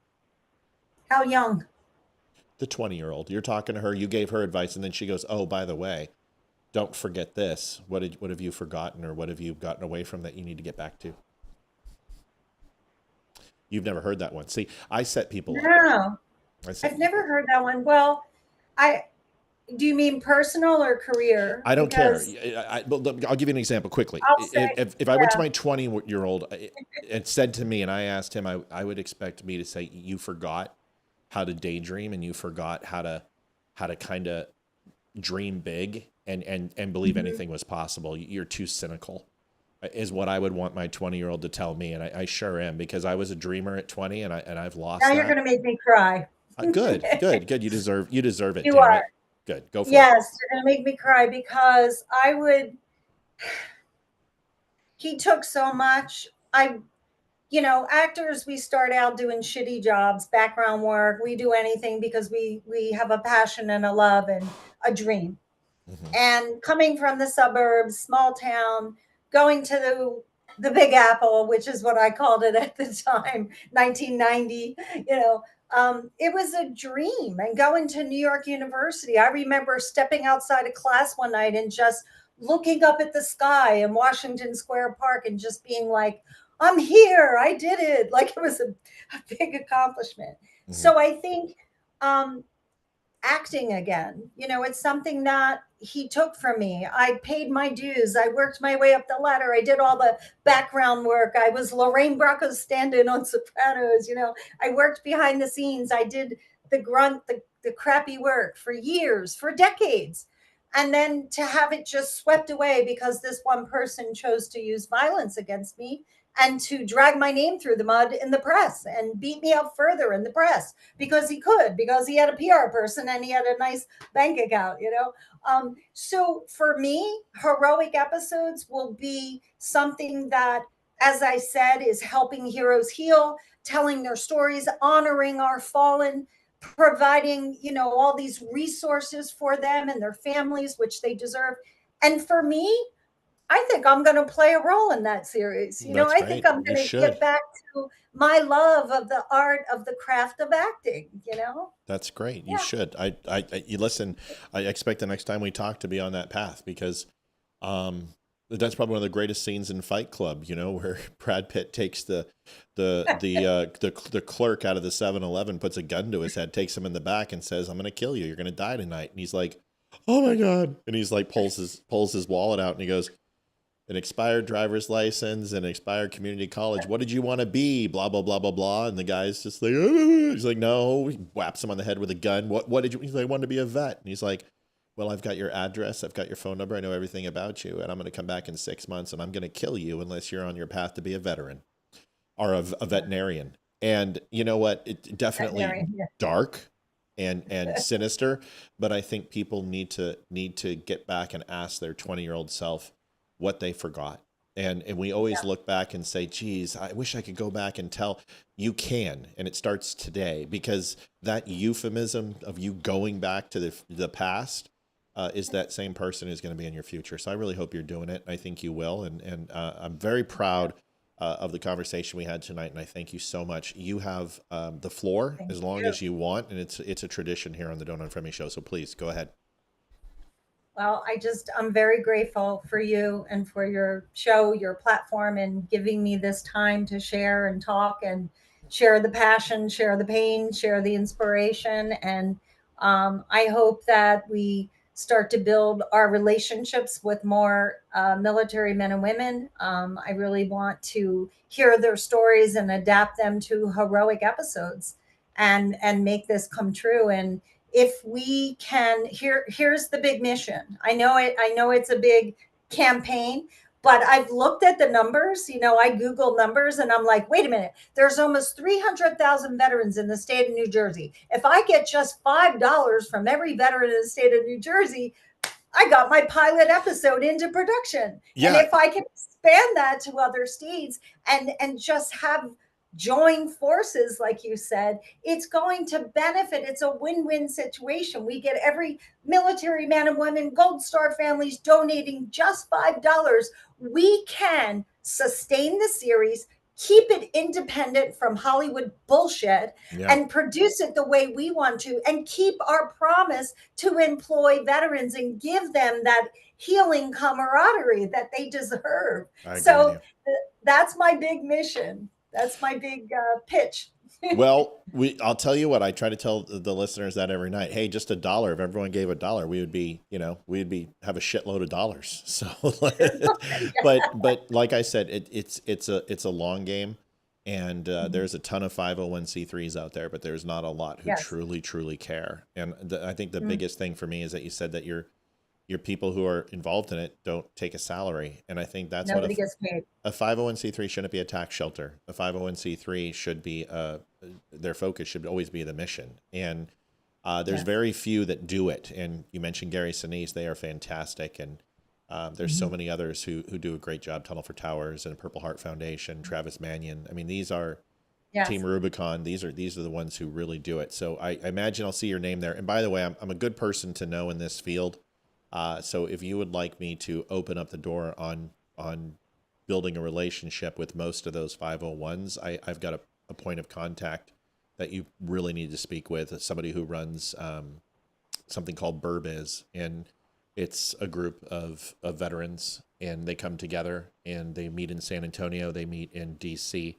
How young? The 20-year-old. You're talking to her, you gave her advice, and then she goes, "Oh, by the way, don't forget this. What have you forgotten, or what have you gotten away from that you need to get back to?" You've never heard that one. See, I set people up. No, I set I've people never up. heard that one. Well, I do you mean personal or career? I don't care. Because But look, I'll give you an example quickly. I'll say, If I went to yeah. my 20-year-old and said to me, and I asked him, I would expect me to say, "You forgot how to daydream, and you forgot how to kind of dream big and believe anything was possible. You're too cynical, is what I would want my 20-year-old to tell me, and I sure am, because I was a dreamer at 20, and I've lost Now that. you're going to make me cry. Good. You deserve it. You Damn are. it. Good. Go for it. Yes, you're going to make me cry because he took so much. Actors, we start out doing shitty jobs, background work. We do anything because we have a passion and a love and a dream. Mhm. And coming from the suburbs, small town, going to the Big Apple, which is what I called it at the time, 1990, it was a dream. And going to New York University, I remember stepping outside of class one night and just looking up at the sky in Washington Square Park and just being like, I'm here, I did it. Like it was a big accomplishment. Mhm. So I think acting again, it's something that he took from me. I paid my dues. I worked my way up the ladder. I did all the background work. I was Lorraine Bracco's stand-in on Sopranos. I worked behind the scenes. I did the grunt, the crappy work for years, for decades. And then to have it just swept away because this one person chose to use violence against me and to drag my name through the mud in the press and beat me up further in the press because he could, because he had a PR person and he had a nice bank account. So for me, heroic episodes will be something that, as I said, is helping heroes heal, telling their stories, honoring our fallen, providing, all these resources for them and their families, which they deserve. And for me, I think I'm going to play a role in that series. That's I think great. I'm You going to should. get back to my love of the art of the craft of acting. That's great. You Yeah. should. You listen. I expect the next time we talk to be on that path, because that's probably one of the greatest scenes in Fight Club. Where Brad Pitt takes the clerk out of the 7-Eleven, puts a gun to his head, takes him in the back, and says, "I'm going to kill you. You're going to die tonight." And he's like, "Oh my God!" And he's like pulls his wallet out and he goes, "An expired driver's license, an expired community college. What did you want to be? Blah, blah, blah, blah, blah." And the guy's just like, he's like, "No." He whaps him on the head with a gun. What did you, he's like, "I wanted to be a vet." And he's like, "Well, I've got your address. I've got your phone number. I know everything about you. And I'm going to come back in 6 months and I'm going to kill you unless you're on your path to be a veteran or a veterinarian." And you know what? It definitely dark and sinister, but I think people need to get back and ask their 20-year-old self what they forgot. And we always look back and say, geez, I wish I could go back and tell. You can, and it starts today, because that euphemism of you going back to the past is that same person who's going to be in your future. So I really hope you're doing it. I think you will. And I'm very proud of the conversation we had tonight. And I thank you so much. You have the floor as long as you want. And it's a tradition here on the Don't Unfriend Me show. So please go ahead. Well, I'm very grateful for you and for your show, your platform, and giving me this time to share and talk and share the passion, share the pain, share the inspiration. And I hope that we start to build our relationships with more military men and women. I really want to hear their stories and adapt them to heroic episodes and make this come true. And if we can, here's the big mission. I know it's a big campaign, but I've looked at the numbers. I Google numbers and I'm like, wait a minute, there's almost 300,000 veterans in the state of New Jersey. If I get just $5 from every veteran in the state of New Jersey, I got my pilot episode into production. Yeah. And if I can expand that to other states and just have join forces, like you said, it's going to benefit. It's a win-win situation. We get every military man and woman, Gold Star families donating just $5. We can sustain the series, keep it independent from Hollywood bullshit, and produce it the way we want to, and keep our promise to employ veterans and give them that healing camaraderie that they deserve. So that's my big mission. That's my big pitch. Well, I'll tell you what, I try to tell the listeners that every night. Hey, just $1. If everyone gave $1, we would be, have a shitload of dollars. So, but like I said, it's a long game, And there's a ton of 501c3s out there, but there's not a lot who Yes. truly, truly care. And I think the Mm. biggest thing for me is that you said that your people who are involved in it don't take a salary. And I think that's Nobody what gets paid. a 501c3 shouldn't be a tax shelter. A 501c3 should be their focus should always be the mission. And there's Yes. very few that do it. And you mentioned Gary Sinise; they are fantastic. And there's so many others who do a great job. Tunnel for Towers and Purple Heart Foundation, Travis Mannion. I mean, these are Yes. Team Rubicon. These are the ones who really do it. So I imagine I'll see your name there. And by the way, I'm a good person to know in this field. So if you would like me to open up the door on building a relationship with most of those 501s, I've got a point of contact that you really need to speak with. Somebody who runs something called Burbiz, and it's a group of veterans, and they come together and they meet in San Antonio, they meet in DC,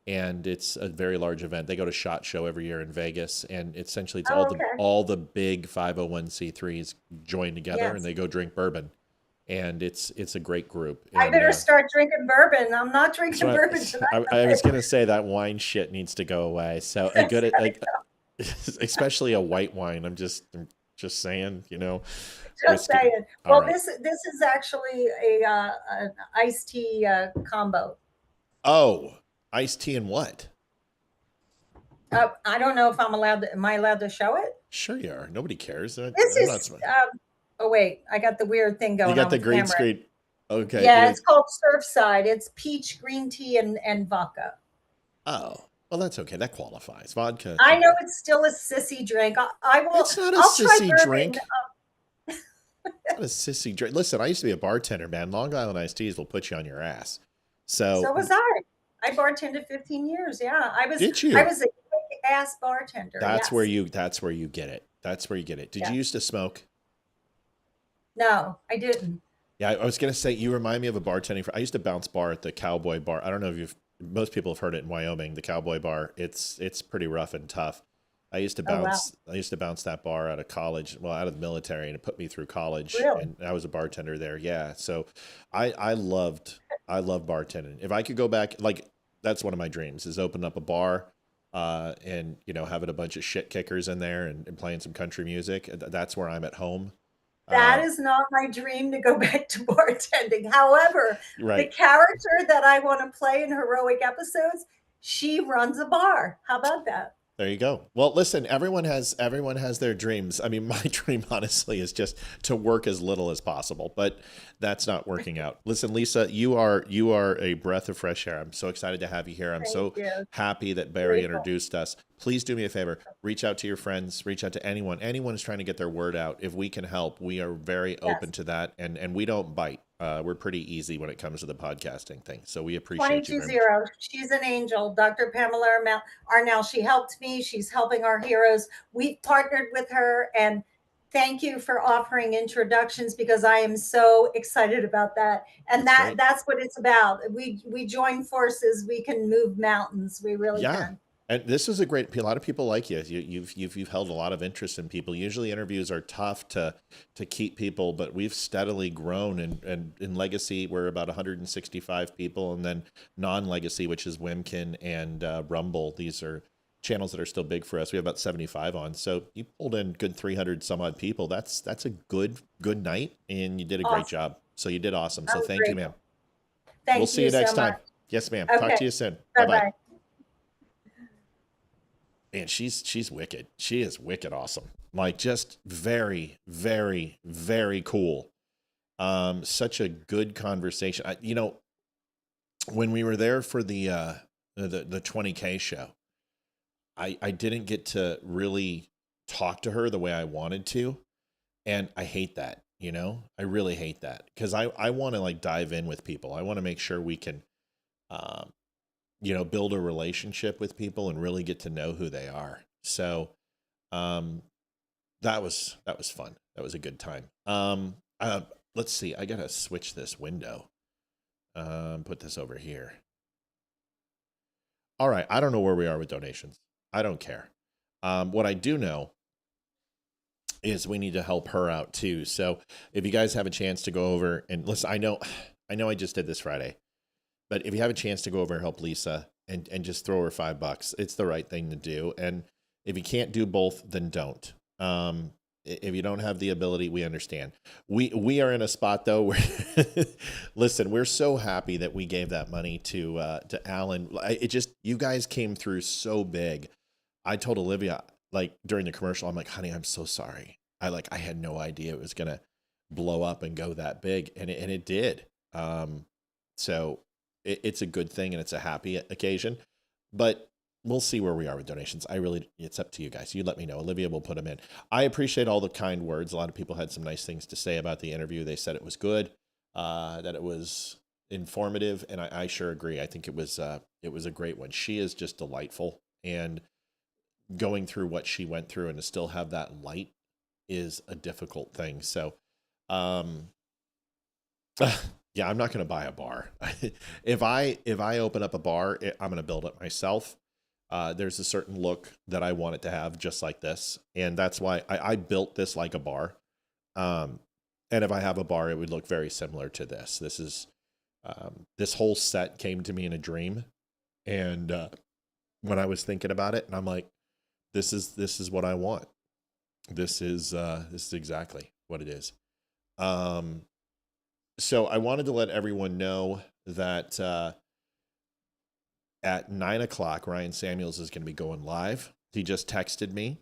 and it's a very large event. They go to SHOT Show every year in Vegas, and essentially it's Oh, okay. all the big 501c3s join together Yes. and they go drink bourbon, and it's a great group. I And, better start drinking bourbon. I'm not drinking so bourbon tonight. I was gonna say that wine shit needs to go away. So a good, like, especially a white wine. I'm just saying, Just whiskey. saying. All Well, right. this is actually an iced tea combo. Oh, iced tea and what? I don't know if I'm allowed to. Am I allowed to show it? Sure you are. Nobody cares. This I'm not is. smart. Oh wait, I got the weird thing going You got on the with green camera. screen. Okay. Yeah, it's called Surfside. It's peach green tea and vodka. Oh, well, that's okay. That qualifies. Vodka. I know it's still a sissy drink. I will. It's not a I'll try sissy bourbon. drink. It's not a sissy drink. Listen, I used to be a bartender, man. Long Island iced teas will put you on your ass. So was I. I bartended 15 years. Yeah, I was. Did you? I was a kick-ass bartender. That's yes. where you get it. That's where you get it. Did Yeah. you used to smoke? No, I didn't. Yeah, I was gonna say you remind me of a bartending. I used to bounce bar at the Cowboy Bar. I don't know if most people have heard it in Wyoming. The Cowboy Bar. It's pretty rough and tough. I used to Oh, wow. bounce. I used to bounce that bar out of college. Well, out of the military, and it put me through college. Really? And I was a bartender there. Yeah. So I loved bartending. If I could go back, like that's one of my dreams is open up a bar. And having a bunch of shit kickers in there and playing some country music. That's where I'm at home. That is not my dream to go back to bartending. However, Right. the character that I want to play in heroic episodes, she runs a bar. How about that? There you go. Well, listen, everyone has their dreams. I mean, my dream honestly is just to work as little as possible, but that's not working out. Listen, Lisa, you are a breath of fresh air. I'm so excited to have you here. I'm so Thank you. happy that Barry Grateful. introduced us. Please do me a favor. Reach out to your friends, reach out to anyone. Anyone is trying to get their word out. If we can help, we are very open to that, and we don't bite. We're pretty easy when it comes to the podcasting thing. So we appreciate you very much. 220. She's an angel. Dr. Pamela Arnell. She helped me. She's helping our heroes. We partnered with her, and thank you for offering introductions because I am so excited about that. And That's great. that's what it's about. We join forces. We can move mountains. We really Yeah. can. And this is a lot of people like you. You've held a lot of interest in people. Usually interviews are tough to keep people, but we've steadily grown. And in Legacy, we're about 165 people, and then non-Legacy, which is Wimkin and Rumble. These are channels that are still big for us. We have about 75 on. So you pulled in good 300 some odd people. That's a good night, and you did a great Awesome. job. So you did awesome. So I'm thank you, grateful. ma'am. Thank We'll see you so next time. much. Yes, ma'am. Talk Okay. to you soon. Bye-bye. Bye-bye. Man, she's wicked. She is wicked awesome. Like just very, very, very cool. Such a good conversation. When we were there for the 20K show, I didn't get to really talk to her the way I wanted to. And I hate that, I really hate that because I want to like dive in with people. I want to make sure we can, build a relationship with people and really get to know who they are. So, that was fun. That was a good time. Let's see. I got to switch this window. Put this over here. All right. I don't know where we are with donations. I don't care. What I do know is we need to help her out too. So if you guys have a chance to go over and listen, I know I just did this Friday, but if you have a chance to go over and help Lisa, and just throw her $5. It's the right thing to do. And if you can't do both, then don't. If you don't have the ability, we understand. We are in a spot though where, listen, we're so happy that we gave that money to Alan. It just, you guys came through so big. I told Olivia, like during the commercial, I'm like, honey, I'm so sorry. I had no idea it was gonna blow up and go that big, and it did. So it's a good thing and it's a happy occasion, but we'll see where we are with donations. It's up to you guys. You let me know. Olivia will put them in. I appreciate all the kind words. A lot of people had some nice things to say about the interview. They said it was good, that it was informative, and I sure agree. I think it was a great one. She is just delightful, and going through what she went through and to still have that light is a difficult thing. So, yeah, I'm not going to buy a bar. If I open up a bar, I'm going to build it myself. There's a certain look that I want it to have, just like this. And that's why I built this like a bar. And if I have a bar, it would look very similar to this. This is, this whole set came to me in a dream. And, when I was thinking about it, and I'm like, this is what I want. This is exactly what it is. So I wanted to let everyone know that, at 9:00, Ryan Samuels is going to be going live. He just texted me.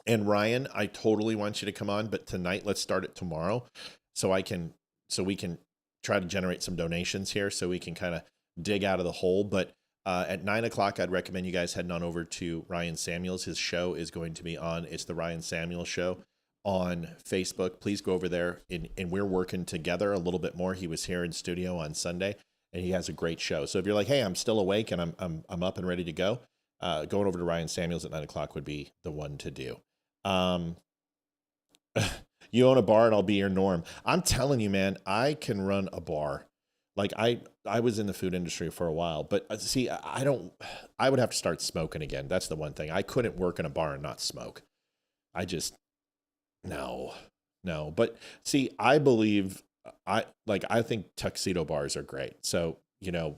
And Ryan, I totally want you to come on, but tonight, let's start it tomorrow. So we can try to generate some donations here so we can kind of dig out of the hole. But at 9:00, I'd recommend you guys heading on over to Ryan Samuels. His show is going to be on. It's the Ryan Samuels Show on Facebook. Please go over there, and we're working together a little bit more. He was here in studio on Sunday, and he has a great show. So if you're like, hey, I'm still awake and I'm up and ready to go, going over to Ryan Samuels at 9:00 would be the one to do. You own a bar and I'll be your Norm. I'm telling you, man, I can run a bar. Like I was in the food industry for a while, but see, I would have to start smoking again. That's the one thing. I couldn't work in a bar and not smoke. No. But see, I think tuxedo bars are great. So,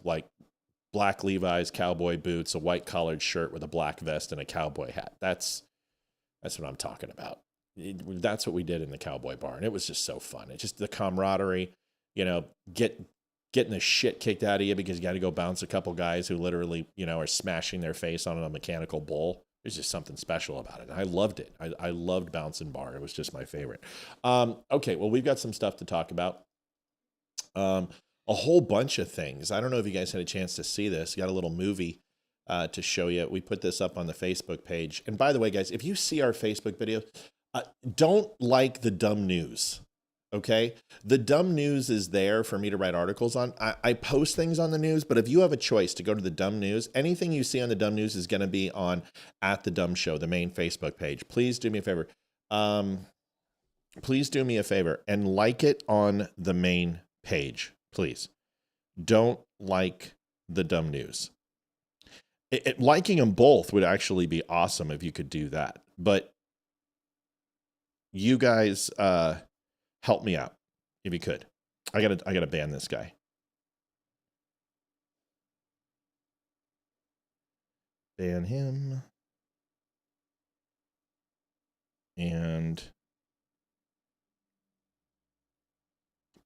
like black Levi's, cowboy boots, a white collared shirt with a black vest and a cowboy hat. That's what I'm talking about. That's what we did in the cowboy bar. And it was just so fun. It's just the camaraderie, getting the shit kicked out of you because you got to go bounce a couple guys who literally, are smashing their face on a mechanical bull. There's just something special about it. And I loved it. I loved bouncing bar. It was just my favorite. Okay, well, we've got some stuff to talk about. A whole bunch of things. I don't know if you guys had a chance to see this. Got a little movie to show you. We put this up on the Facebook page. And by the way, guys, if you see our Facebook video, don't like the dumb news. Okay. The dumb news is there for me to write articles on. I post things on the news, but if you have a choice to go to the dumb news, anything you see on the dumb news is going to be on at the Dumb Show, the main Facebook page. Please do me a favor. Please do me a favor and like it on the main page. Please don't like the dumb news. Liking them both would actually be awesome if you could do that. But you guys, help me out if you could. I gotta ban this guy. Ban him. And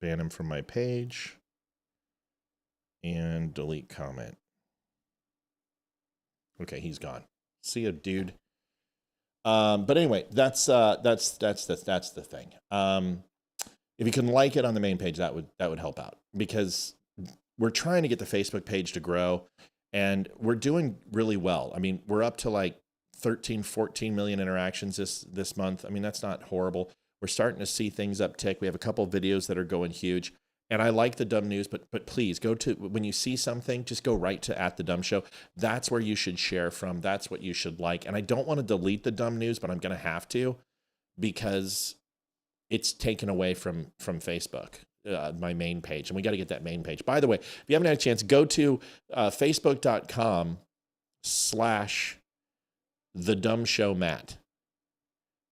ban him from my page. And delete comment. Okay, he's gone. See ya, dude. But anyway, that's the thing. If you can like it on the main page, that would help out, because we're trying to get the Facebook page to grow, and we're doing really well. I mean, we're up to like 13, 14 million interactions this month. I mean, that's not horrible. We're starting to see things uptick. We have a couple of videos that are going huge. And I like the dumb news, but please go to, when you see something, just go right to at the Dumb Show. That's where you should share from. That's what you should like. And I don't want to delete the dumb news, but I'm going to have to, because it's taken away from Facebook, my main page. And we got to get that main page. By the way, if you haven't had a chance, go to facebook.com/thedumbshowmatt.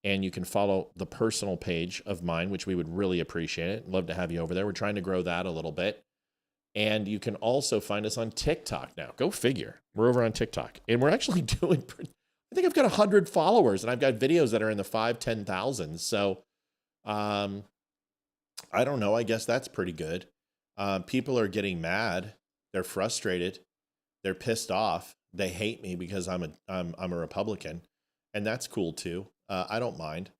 And you can follow the personal page of mine, which we would really appreciate it. Love to have you over there. We're trying to grow that a little bit. And you can also find us on TikTok now. Go figure. We're over on TikTok. And we're actually doing, I think I've got 100 followers, and I've got videos that are in the 5,000-10,000. So I don't know. I guess that's pretty good. People are getting mad. They're frustrated. They're pissed off. They hate me because I'm a Republican. And that's cool too. I don't mind.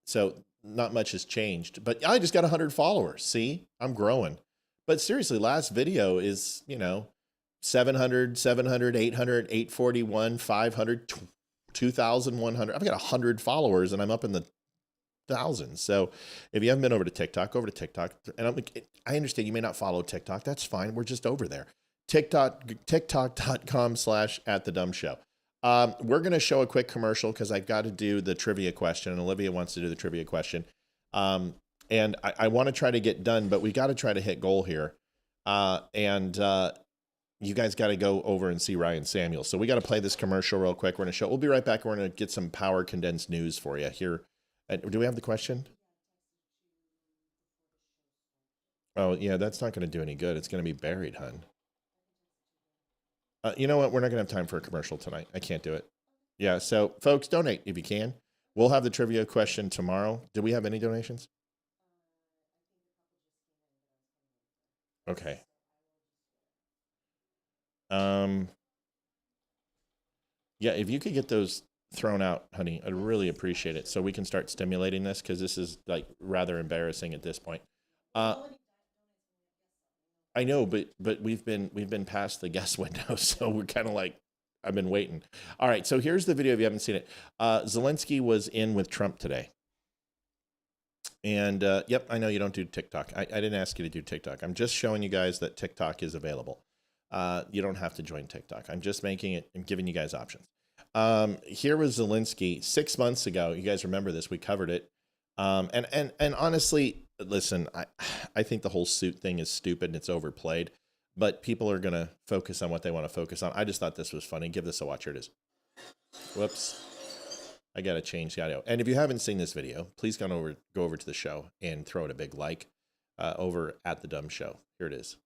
So not much has changed. But I just got 100 followers. See? I'm growing. But seriously, last video is, 700, 800, 841, 500, 2,100. I've got 100 followers and I'm up in the thousands. So if you haven't been over to TikTok, go over to TikTok. And I understand you may not follow TikTok. That's fine. We're just over there. TikTok.com/@thedumbshow. We're going to show a quick commercial because I've got to do the trivia question, and Olivia wants to do the trivia question. And I want to try to get done, but we got to try to hit goal here. And you guys got to go over and see Ryan Samuels. So we got to play this commercial real quick. We're going to show. We'll be right back. We're going to get some power condensed news for you here. Do we have the question? Oh, yeah, that's not going to do any good. It's going to be buried, hun. You know what? We're not going to have time for a commercial tonight. I can't do it. Yeah, so folks, donate if you can. We'll have the trivia question tomorrow. Do we have any donations? Okay. Yeah, if you could get those thrown out, honey, I'd really appreciate it so we can start stimulating this because this is like rather embarrassing at this point. I know, but we've been past the guest window, so we're kind of like, I've been waiting. All right, so here's the video if you haven't seen it. Zelensky was in with Trump today. And yep, I know you don't do TikTok. I didn't ask you to do TikTok. I'm just showing you guys that TikTok is available. You don't have to join TikTok. I'm just making it and giving you guys options. Here was Zelensky 6 months ago. You guys remember this? We covered it. And honestly, listen, I think the whole suit thing is stupid and it's overplayed, but people are going to focus on what they want to focus on. I just thought this was funny. Give this a watch. Here it is. Whoops. I got to change the audio. And if you haven't seen this video, please go over to the show and throw it a big like over at The Dumb Show. Here it is.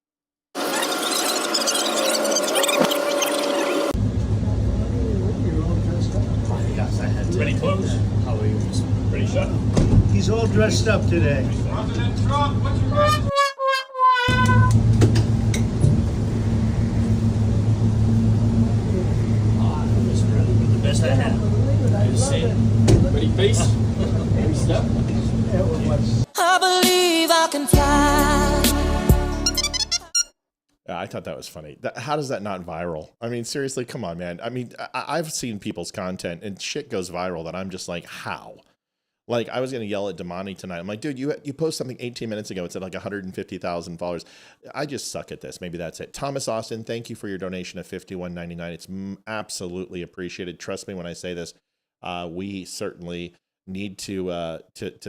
Yes, I had to. Ready close? How are you? Ready shut? He's all dressed up today. President Trump, what's your best? The best I have. You see it. Ready face? Ready step? I believe I can fly. I thought that was funny. How does that not viral? I mean, seriously, come on, man. I mean, I've seen people's content and shit goes viral that I'm just like, how? Like, I was going to yell at Damani tonight. I'm like, dude, you posted something 18 minutes ago. It's at like 150,000 followers. I just suck at this. Maybe that's it. Thomas Austin, thank you for your donation of $51.99. It's absolutely appreciated. Trust me when I say this. We certainly need to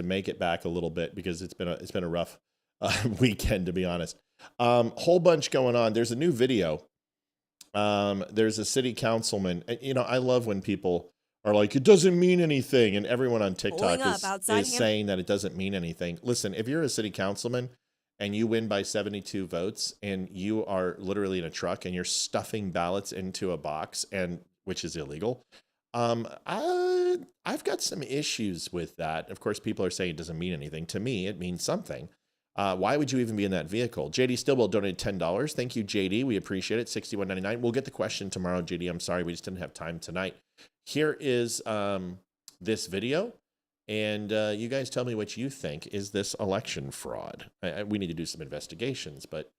make it back a little bit because it's been a rough weekend, to be honest. Whole bunch going on. There's a new video. There's a city councilman. You know, I love when people are like, it doesn't mean anything. And everyone on TikTok is saying that it doesn't mean anything. Listen, if you're a city councilman and you win by 72 votes and you are literally in a truck and you're stuffing ballots into a box, and which is illegal, I've got some issues with that. Of course, people are saying it doesn't mean anything. To me, it means something. Why would you even be in that vehicle? JD Stillwell donated $10. Thank you, JD. We appreciate it. $61.99. We'll get the question tomorrow, JD. I'm sorry, we just didn't have time tonight. Here is this video, and you guys tell me what you think. Is this election fraud? We need to do some investigations, but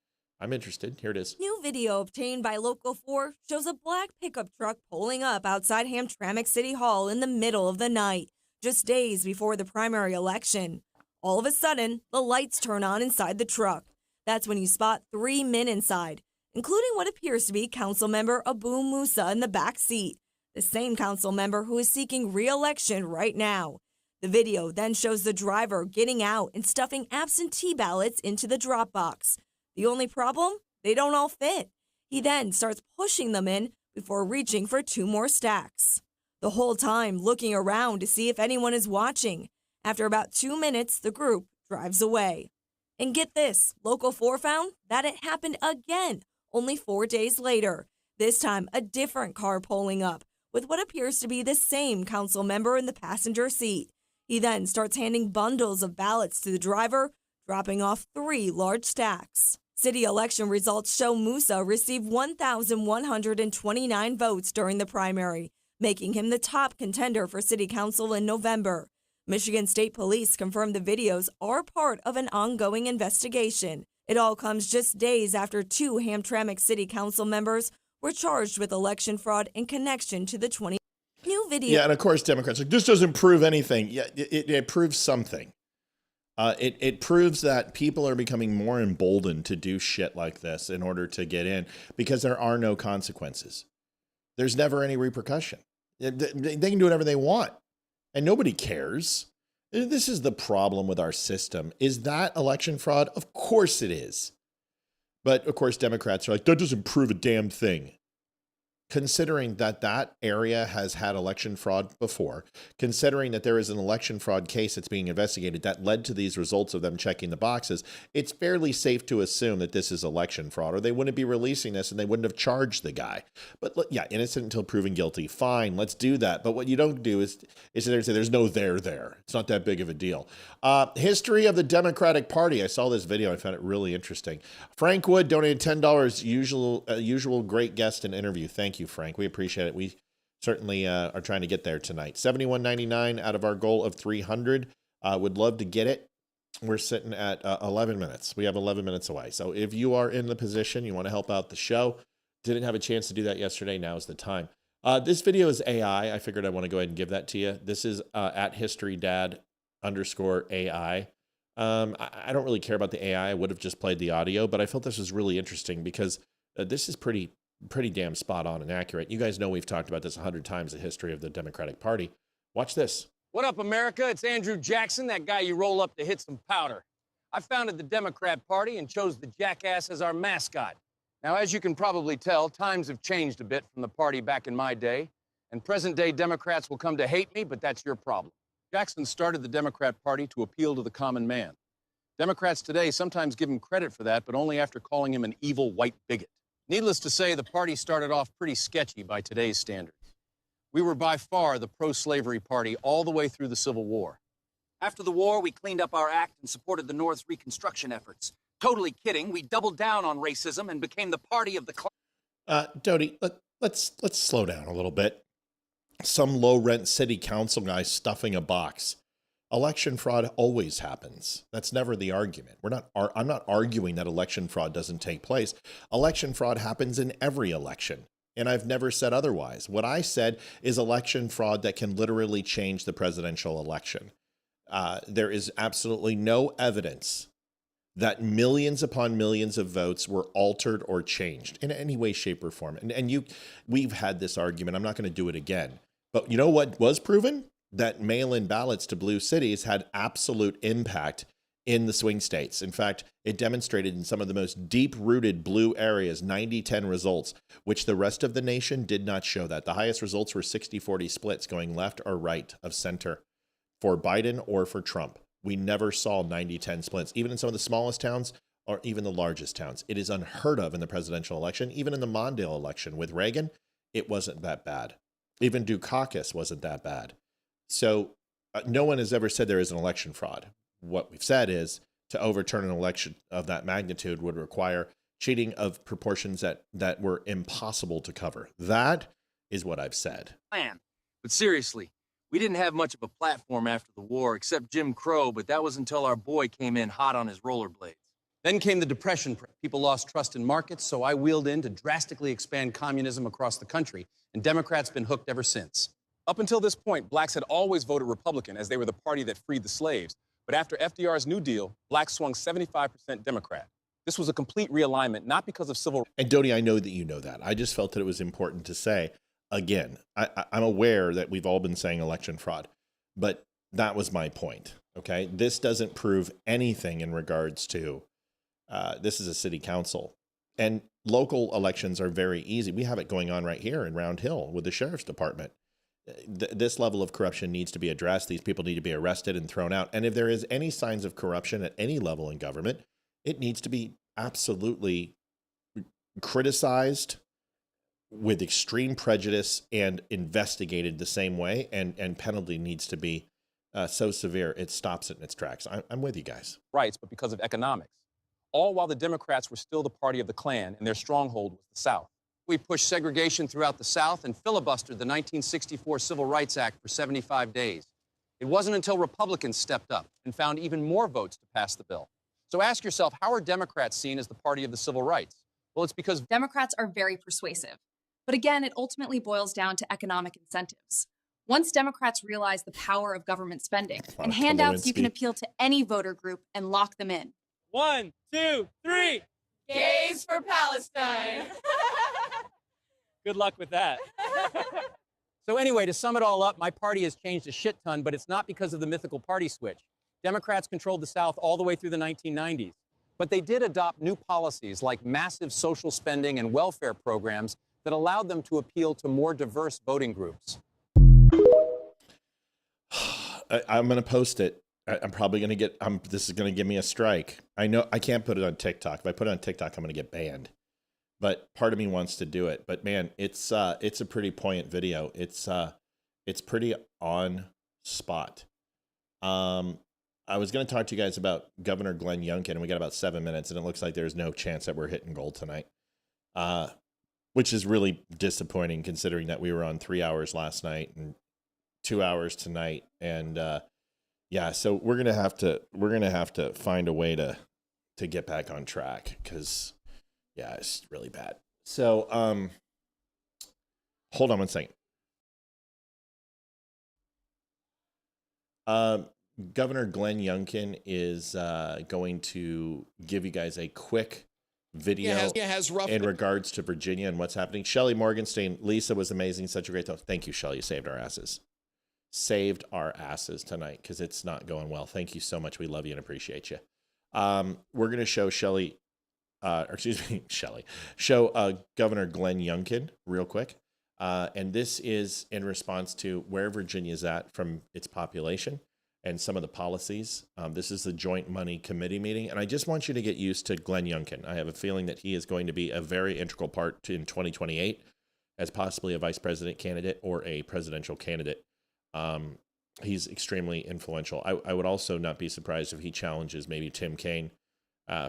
I'm interested. Here it is. New video obtained by Local 4 shows a black pickup truck pulling up outside Hamtramck City Hall in the middle of the night, just days before the primary election. All of a sudden, the lights turn on inside the truck. That's when you spot 3 men inside, including what appears to be Council Member Abu Musa in the back seat, the same council member who is seeking re-election right now. The video then shows the driver getting out and stuffing absentee ballots into the drop box. The only problem? They don't all fit. He then starts pushing them in before reaching for 2 more stacks. The whole time looking around to see if anyone is watching. After about 2 minutes, the group drives away. And get this, Local 4 found that it happened again, only 4 days later. This time, a different car pulling up with what appears to be the same council member in the passenger seat. He then starts handing bundles of ballots to the driver, dropping off 3 large stacks. City election results show Musa received 1,129 votes during the primary, making him the top contender for city council in November. Michigan State Police confirmed the videos are part of an ongoing investigation. It all comes just days after 2 Hamtramck City Council members were charged with election fraud in connection to the 20 new video. Yeah, and of course, Democrats are like, this doesn't prove anything. Yeah, it proves something. It proves that people are becoming more emboldened to do shit like this in order to get in because there are no consequences. There's never any repercussion. They can do whatever they want and nobody cares. This is the problem with our system. Is that election fraud? Of course it is. But of course, Democrats are like, that doesn't prove a damn thing. Considering that that area has had election fraud before, considering that there is an election fraud case that's being investigated that led to these results of them checking the boxes, it's fairly safe to assume that this is election fraud, or they wouldn't be releasing this and they wouldn't have charged the guy. But yeah, innocent until proven guilty. Fine, let's do that. But what you don't do is sit there and say there's no there. It's not that big of a deal. History of the Democratic Party. I saw this video. I found it really interesting. Frank Wood donated $10. Usual great guest and interview. Thank you, Frank. We appreciate it. We certainly are trying to get there tonight. $71.99 out of our goal of 300. Would love to get it. We're sitting at 11 minutes. We have 11 minutes away. So if you are in the position, you want to help out the show, didn't have a chance to do that yesterday, now is the time. This video is AI. I figured I want to go ahead and give that to you. This is at historydad_AI. I don't really care about the AI. I would have just played the audio, but I felt this was really interesting because this is pretty damn spot on and accurate. You guys know we've talked about this 100 times, the history of the Democratic Party. Watch this. What up, America? It's Andrew Jackson, that guy you roll up to hit some powder. I founded the Democrat Party and chose the jackass as our mascot. Now, as you can probably tell, times have changed a bit from the party back in my day, and present-day Democrats will come to hate me, but that's your problem. Jackson started the Democrat Party to appeal to the common man. Democrats today sometimes give him credit for that, but only after calling him an evil white bigot. Needless to say, the party started off pretty sketchy by today's standards. We were by far the pro-slavery party all the way through the Civil War. After the war, we cleaned up our act and supported the North's Reconstruction efforts. Totally kidding. We doubled down on racism and became the party of the class. Dodie, let's slow down a little bit. Some low-rent city council guy stuffing a box. Election fraud always happens. That's never the argument. I'm not arguing that election fraud doesn't take place. Election fraud happens in every election, and I've never said otherwise. What I said is election fraud that can literally change the presidential election. There is absolutely no evidence that millions upon millions of votes were altered or changed in any way, shape, or form. We've had this argument. I'm not going to do it again. But you know what was proven? That mail-in ballots to blue cities had absolute impact in the swing states. In fact, it demonstrated in some of the most deep-rooted blue areas, 90-10 results, which the rest of the nation did not show that. The highest results were 60-40 splits going left or right of center for Biden or for Trump. We never saw 90-10 splits, even in some of the smallest towns or even the largest towns. It is unheard of in the presidential election. Even in the Mondale election with Reagan, it wasn't that bad. Even Dukakis wasn't that bad. So no one has ever said there is an election fraud. What we've said is to overturn an election of that magnitude would require cheating of proportions that were impossible to cover. That is what I've said. But seriously, we didn't have much of a platform after the war, except Jim Crow, but that was until our boy came in hot on his rollerblades. Then came the Depression. People lost trust in markets, so I wheeled in to drastically expand communism across the country, and Democrats been hooked ever since. Up until this point, blacks had always voted Republican as they were the party that freed the slaves. But after FDR's New Deal, blacks swung 75% Democrat. This was a complete realignment, not because of civil rights. And Dodie, I know that you know that. I just felt that it was important to say, again, I'm aware that we've all been saying election fraud, but that was my point, okay? This doesn't prove anything in regards to, this is a city council. And local elections are very easy. We have it going on right here in Round Hill with the sheriff's department. This level of corruption needs to be addressed. These people need to be arrested and thrown out. And if there is any signs of corruption at any level in government, it needs to be absolutely criticized with extreme prejudice and investigated the same way. And penalty needs to be so severe it stops it in its tracks. I'm with you guys. Rights, but because of economics. All while the Democrats were still the party of the Klan, and their stronghold was the South. We pushed segregation throughout the South and filibustered the 1964 Civil Rights Act for 75 days. It wasn't until Republicans stepped up and found even more votes to pass the bill. So ask yourself, how are Democrats seen as the party of the civil rights? Well, it's because Democrats are very persuasive. But again, it ultimately boils down to economic incentives. Once Democrats realize the power of government spending and handouts, you can appeal to any voter group and lock them in. 1, 2, 3. Gays for Palestine. Good luck with that. So anyway, to sum it all up, my party has changed a shit ton, but it's not because of the mythical party switch. Democrats controlled the South all the way through the 1990s. But they did adopt new policies like massive social spending and welfare programs that allowed them to appeal to more diverse voting groups. I'm going to post it. I'm probably going to get, this is going to give me a strike. I know I can't put it on TikTok. If I put it on TikTok, I'm going to get banned. But part of me wants to do it. But man, it's a pretty poignant video. It's pretty on spot. I was going to talk to you guys about Governor Glenn Youngkin, and we got about 7 minutes, and it looks like there's no chance that we're hitting gold tonight, which is really disappointing considering that we were on 3 hours last night and 2 hours tonight. And yeah, so we're gonna have to find a way to get back on track because yeah, it's really bad. So hold on one second. Governor Glenn Youngkin is going to give you guys a quick video in regards to Virginia and what's happening. Shelley Morgenstein, Lisa was amazing. Such a great talk. Thank you, Shelley. You saved our asses. Saved our asses tonight because it's not going well. Thank you so much. We love you and appreciate you. We're going to show Shelley, show Governor Glenn Youngkin real quick. And this is in response to where Virginia's at from its population and some of the policies. This is the Joint Money Committee meeting. And I just want you to get used to Glenn Youngkin. I have a feeling that he is going to be a very integral part in 2028 as possibly a vice president candidate or a presidential candidate. He's extremely influential. I would also not be surprised if he challenges maybe Tim Kaine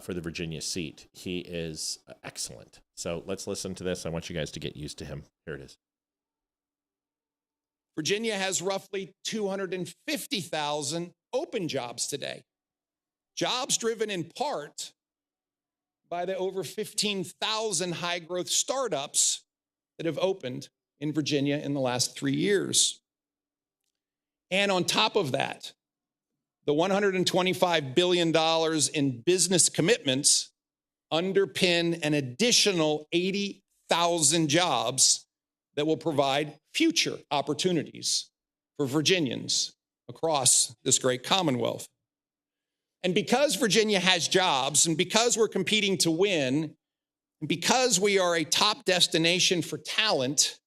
for the Virginia seat. He is excellent. So let's listen to this. I want you guys to get used to him. Here it is. Virginia has roughly 250,000 open jobs today. Jobs driven in part by the over 15,000 high-growth startups that have opened in Virginia in the last 3 years. And on top of that, the $125 billion in business commitments underpin an additional 80,000 jobs that will provide future opportunities for Virginians across this great Commonwealth. And because Virginia has jobs, and because we're competing to win, and because we are a top destination for talent,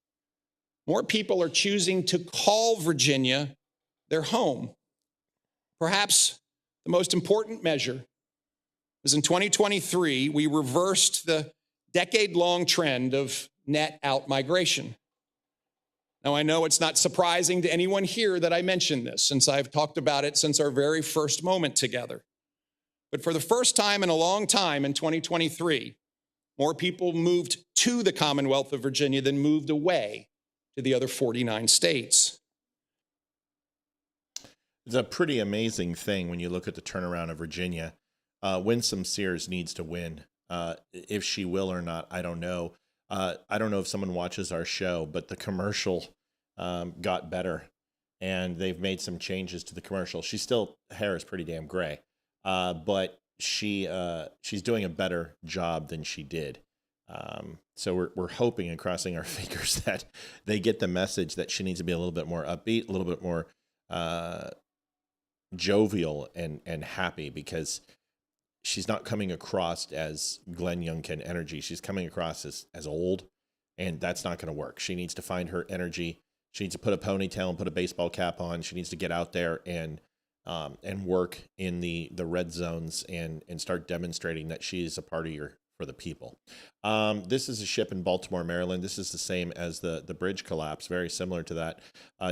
more people are choosing to call Virginia their home. Perhaps the most important measure is in 2023, we reversed the decade-long trend of net outmigration. Now, I know it's not surprising to anyone here that I mentioned this, since I've talked about it since our very first moment together. But for the first time in a long time in 2023, more people moved to the Commonwealth of Virginia than moved away to the other 49 states. It's a pretty amazing thing when you look at the turnaround of Virginia. Winsome Sears needs to win. If she will or not, I don't know. I don't know if someone watches our show, but the commercial got better, and they've made some changes to the commercial. Hair is pretty damn gray, but she's doing a better job than she did. So we're hoping and crossing our fingers that they get the message that she needs to be a little bit more upbeat, a little bit more jovial and happy, because she's not coming across as Glenn Youngkin energy. She's coming across as old, and that's not going to work. She needs to find her energy. She needs to put a ponytail and put a baseball cap on. She needs to get out there and and work in the red zones and start demonstrating that she's a partier for the people. This is a ship in Baltimore, Maryland. This is the same as the bridge collapse, very similar to that.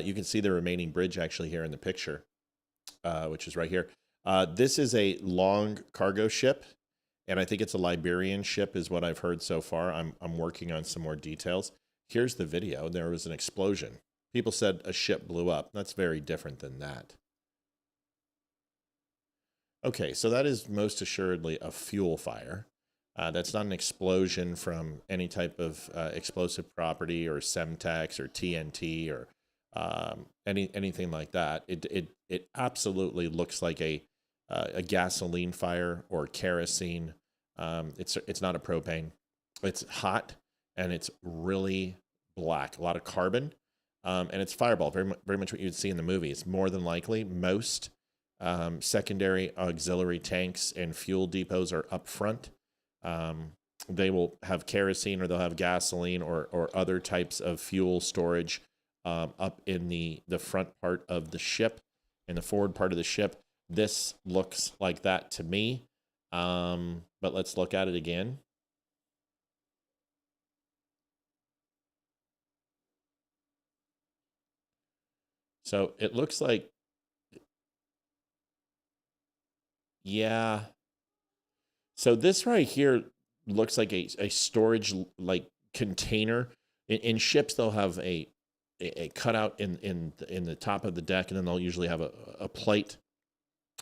You can see the remaining bridge actually here in the picture, which is right here. This is a long cargo ship, and I think it's a Liberian ship is what I've heard so far. I'm working on some more details. Here's the video. There was an explosion. People said a ship blew up. That's very different than that. Okay, so that is most assuredly a fuel fire. That's not an explosion from any type of explosive property or Semtex or TNT or anything like that. It absolutely looks like a gasoline fire or kerosene. It's not a propane. It's hot and it's really black. A lot of carbon, and it's fireball. Very much what you'd see in the movies. More than likely, most secondary auxiliary tanks and fuel depots are up front. They will have kerosene or they'll have gasoline or other types of fuel storage up in the front part of the ship, in the forward part of the ship. This looks like that to me, but let's look at it again. So it looks like, yeah. So this right here looks like a storage like container. In ships, they'll have a cutout in the top of the deck, and then they'll usually have a plate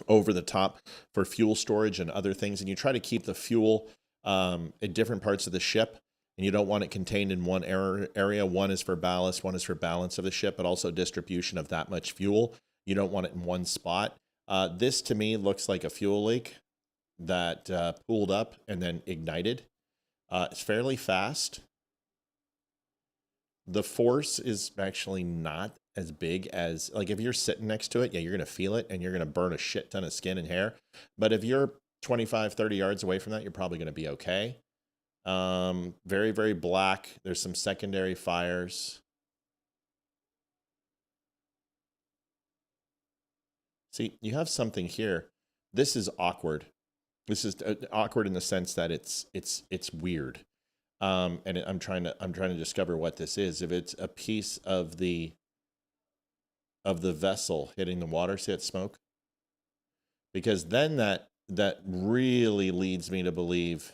over the top for fuel storage and other things. And you try to keep the fuel in different parts of the ship, and you don't want it contained in one area. One is for ballast, one is for balance of the ship, but also distribution of that much fuel. You don't want it in one spot. This to me looks like a fuel leak that pooled up and then ignited. It's fairly fast. The force is actually not as big as, like, if you're sitting next to it, yeah, you're going to feel it and you're going to burn a shit ton of skin and hair. But if you're 25, 30 yards away from that, you're probably going to be okay. Very, very black. There's some secondary fires. See, you have something here. This is awkward. This is awkward in the sense that it's weird. And I'm trying to discover what this is. If it's a piece of the vessel hitting the water, see that smoke? Because then that really leads me to believe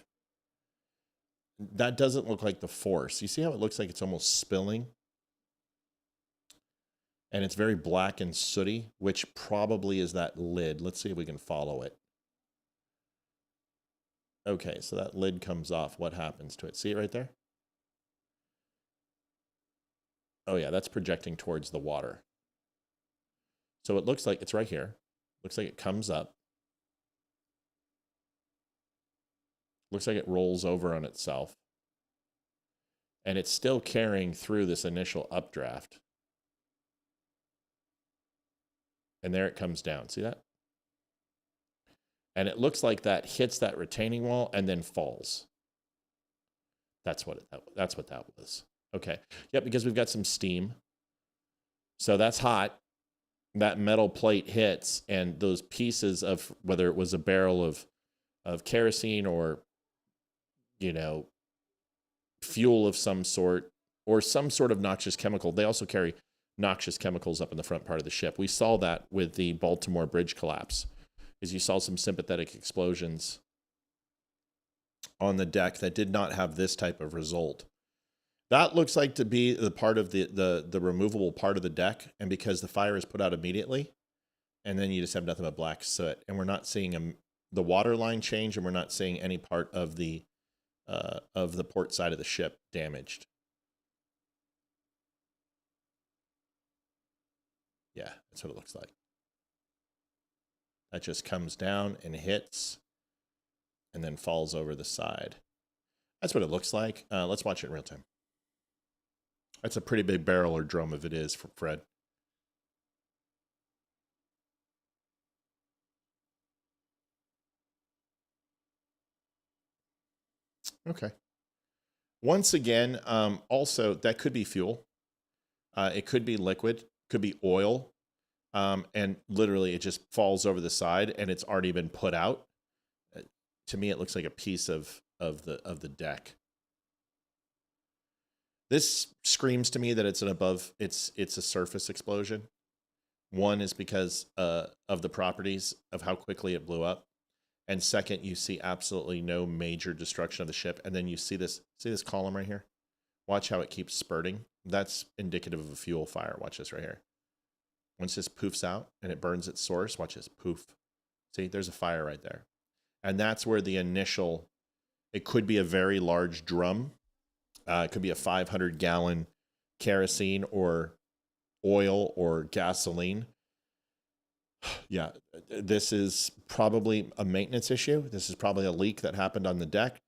that doesn't look like the force. You see how it looks like it's almost spilling? And it's very black and sooty, which probably is that lid. Let's see if we can follow it. Okay, so that lid comes off. What happens to it? See it right there? Oh yeah, that's projecting towards the water. So it looks like it's right here. Looks like it comes up. Looks like it rolls over on itself. And it's still carrying through this initial updraft. And there it comes down. See that? And it looks like that hits that retaining wall and then falls. That's what that was. Okay. Yep, because we've got some steam. So that's hot. That metal plate hits, and those pieces of, whether it was a barrel of kerosene or, you know, fuel of some sort, or some sort of noxious chemical. They also carry noxious chemicals up in the front part of the ship. We saw that with the Baltimore bridge collapse, is you saw some sympathetic explosions on the deck that did not have this type of result. That looks like to be the part of the removable part of the deck, and because the fire is put out immediately, and then you just have nothing but black soot, and we're not seeing the water line change, and we're not seeing any part of the port side of the ship damaged. Yeah, that's what it looks like. That just comes down and hits and then falls over the side. That's what it looks like. Let's watch it in real time. That's a pretty big barrel or drum if it is, for Fred. Okay. Once again, also, that could be fuel. It could be liquid, could be oil. and literally it just falls over the side and it's already been put out. To me, it looks like a piece of the deck. This screams to me that it's a surface explosion. One is because of the properties of how quickly it blew up. And second, you see absolutely no major destruction of the ship. And then you see this column right here? Watch how it keeps spurting. That's indicative of a fuel fire. Watch this right here. Once this poofs out and it burns its source, watch this, poof. See, there's a fire right there. And that's where the initial, it could be a very large drum. It could be a 500-gallon kerosene or oil or gasoline. Yeah, this is probably a maintenance issue. This is probably a leak that happened on the deck.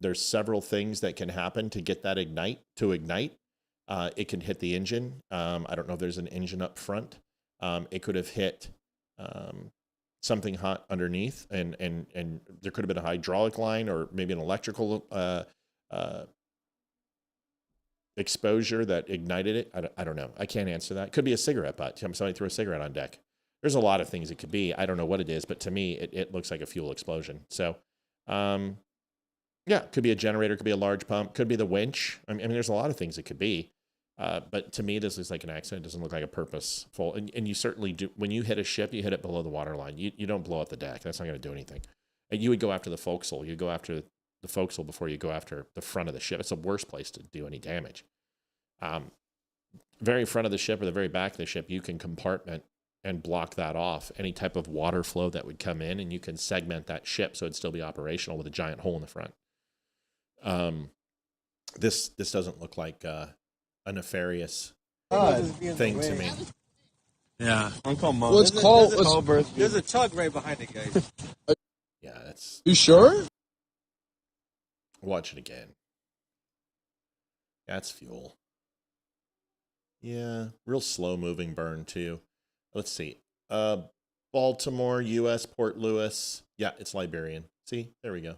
There's several things that can happen to get that ignite. It can hit the engine. I don't know if there's an engine up front. It could have hit something hot underneath, and there could have been a hydraulic line or maybe an electrical exposure that ignited it. I don't know. I can't answer that. Could be a cigarette butt. Somebody threw a cigarette on deck. There's a lot of things it could be. I don't know what it is, but to me, it looks like a fuel explosion. So, yeah, could be a generator, could be a large pump, could be the winch. I mean, there's a lot of things it could be. But to me, this looks like an accident. It doesn't look like a purposeful. And you certainly do. When you hit a ship, you hit it below the waterline. You don't blow up the deck. That's not going to do anything. And you would go after the forecastle. You go after the forecastle before you go after the front of the ship. It's the worst place to do any damage. Very front of the ship or the very back of the ship, you can compartment and block that off. Any type of water flow that would come in, and you can segment that ship so it'd still be operational with a giant hole in the front. This doesn't look like a nefarious thing to me. Yeah. Come on. Well, it's cold. There's a tug right behind it, guys. Yeah, that's... You sure? Watch it again. That's fuel. Yeah, real slow-moving burn, too. Let's see. Baltimore, U.S., Port Louis. Yeah, it's Liberian. See? There we go.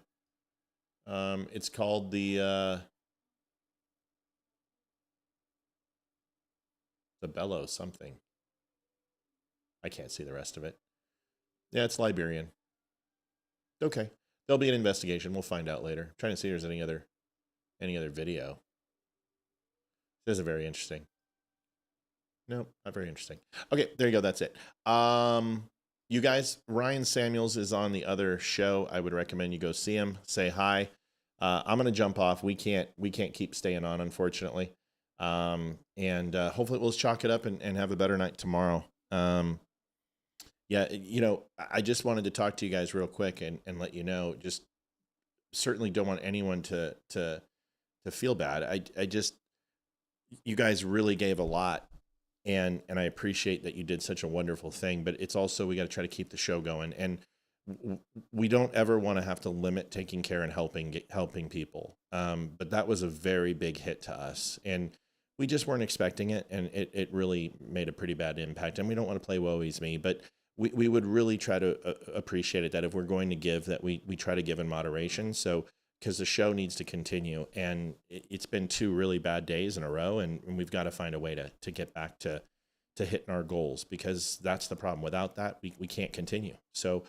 It's called the Bellow something. I can't see the rest of it. Yeah, it's Liberian. Okay. There'll be an investigation. We'll find out later. I'm trying to see if there's any other video. This is very interesting. No, not very interesting. Okay, there you go. That's it. You guys, Ryan Samuels is on the other show. I would recommend you go see him. Say hi. I'm gonna jump off. We can't keep staying on, unfortunately. And hopefully we'll chalk it up and have a better night tomorrow. Yeah, I just wanted to talk to you guys real quick and let you know, just certainly don't want anyone to feel bad. I just, you guys really gave a lot, and I appreciate that you did such a wonderful thing, but it's also, we got to try to keep the show going, and we don't ever want to have to limit taking care and helping people. But that was a very big hit to us, and we just weren't expecting it, and it really made a pretty bad impact. And we don't want to play woe-is me, but we would really try to appreciate it, that if we're going to give, that we try to give in moderation. So, because the show needs to continue, and it's been 2 really bad days in a row, and we've got to find a way to get back to hitting our goals, because that's the problem. Without that, we can't continue. So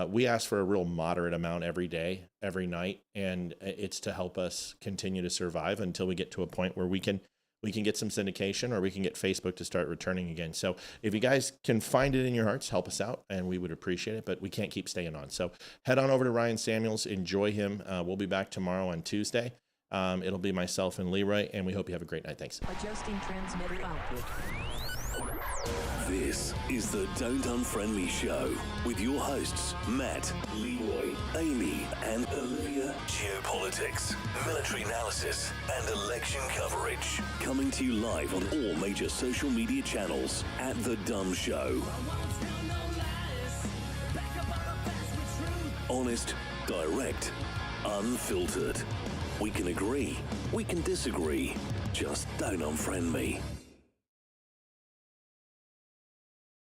we ask for a real moderate amount every day, every night, and it's to help us continue to survive until we get to a point where we can get some syndication, or we can get Facebook to start returning again. So if you guys can find it in your hearts, help us out, and we would appreciate it, but we can't keep staying on. So head on over to Ryan Samuels, enjoy him. We'll be back tomorrow on Tuesday. It'll be myself and Leroy, and we hope you have a great night. Thanks. Adjusting transmitter output. This is the Don't Unfriend Me Show with your hosts, Matt, Leroy, Amy, and Olivia. Geopolitics, military analysis, and election coverage. Coming to you live on all major social media channels at The Dumb Show. Honest, direct, unfiltered. We can agree, we can disagree. Just don't unfriend me.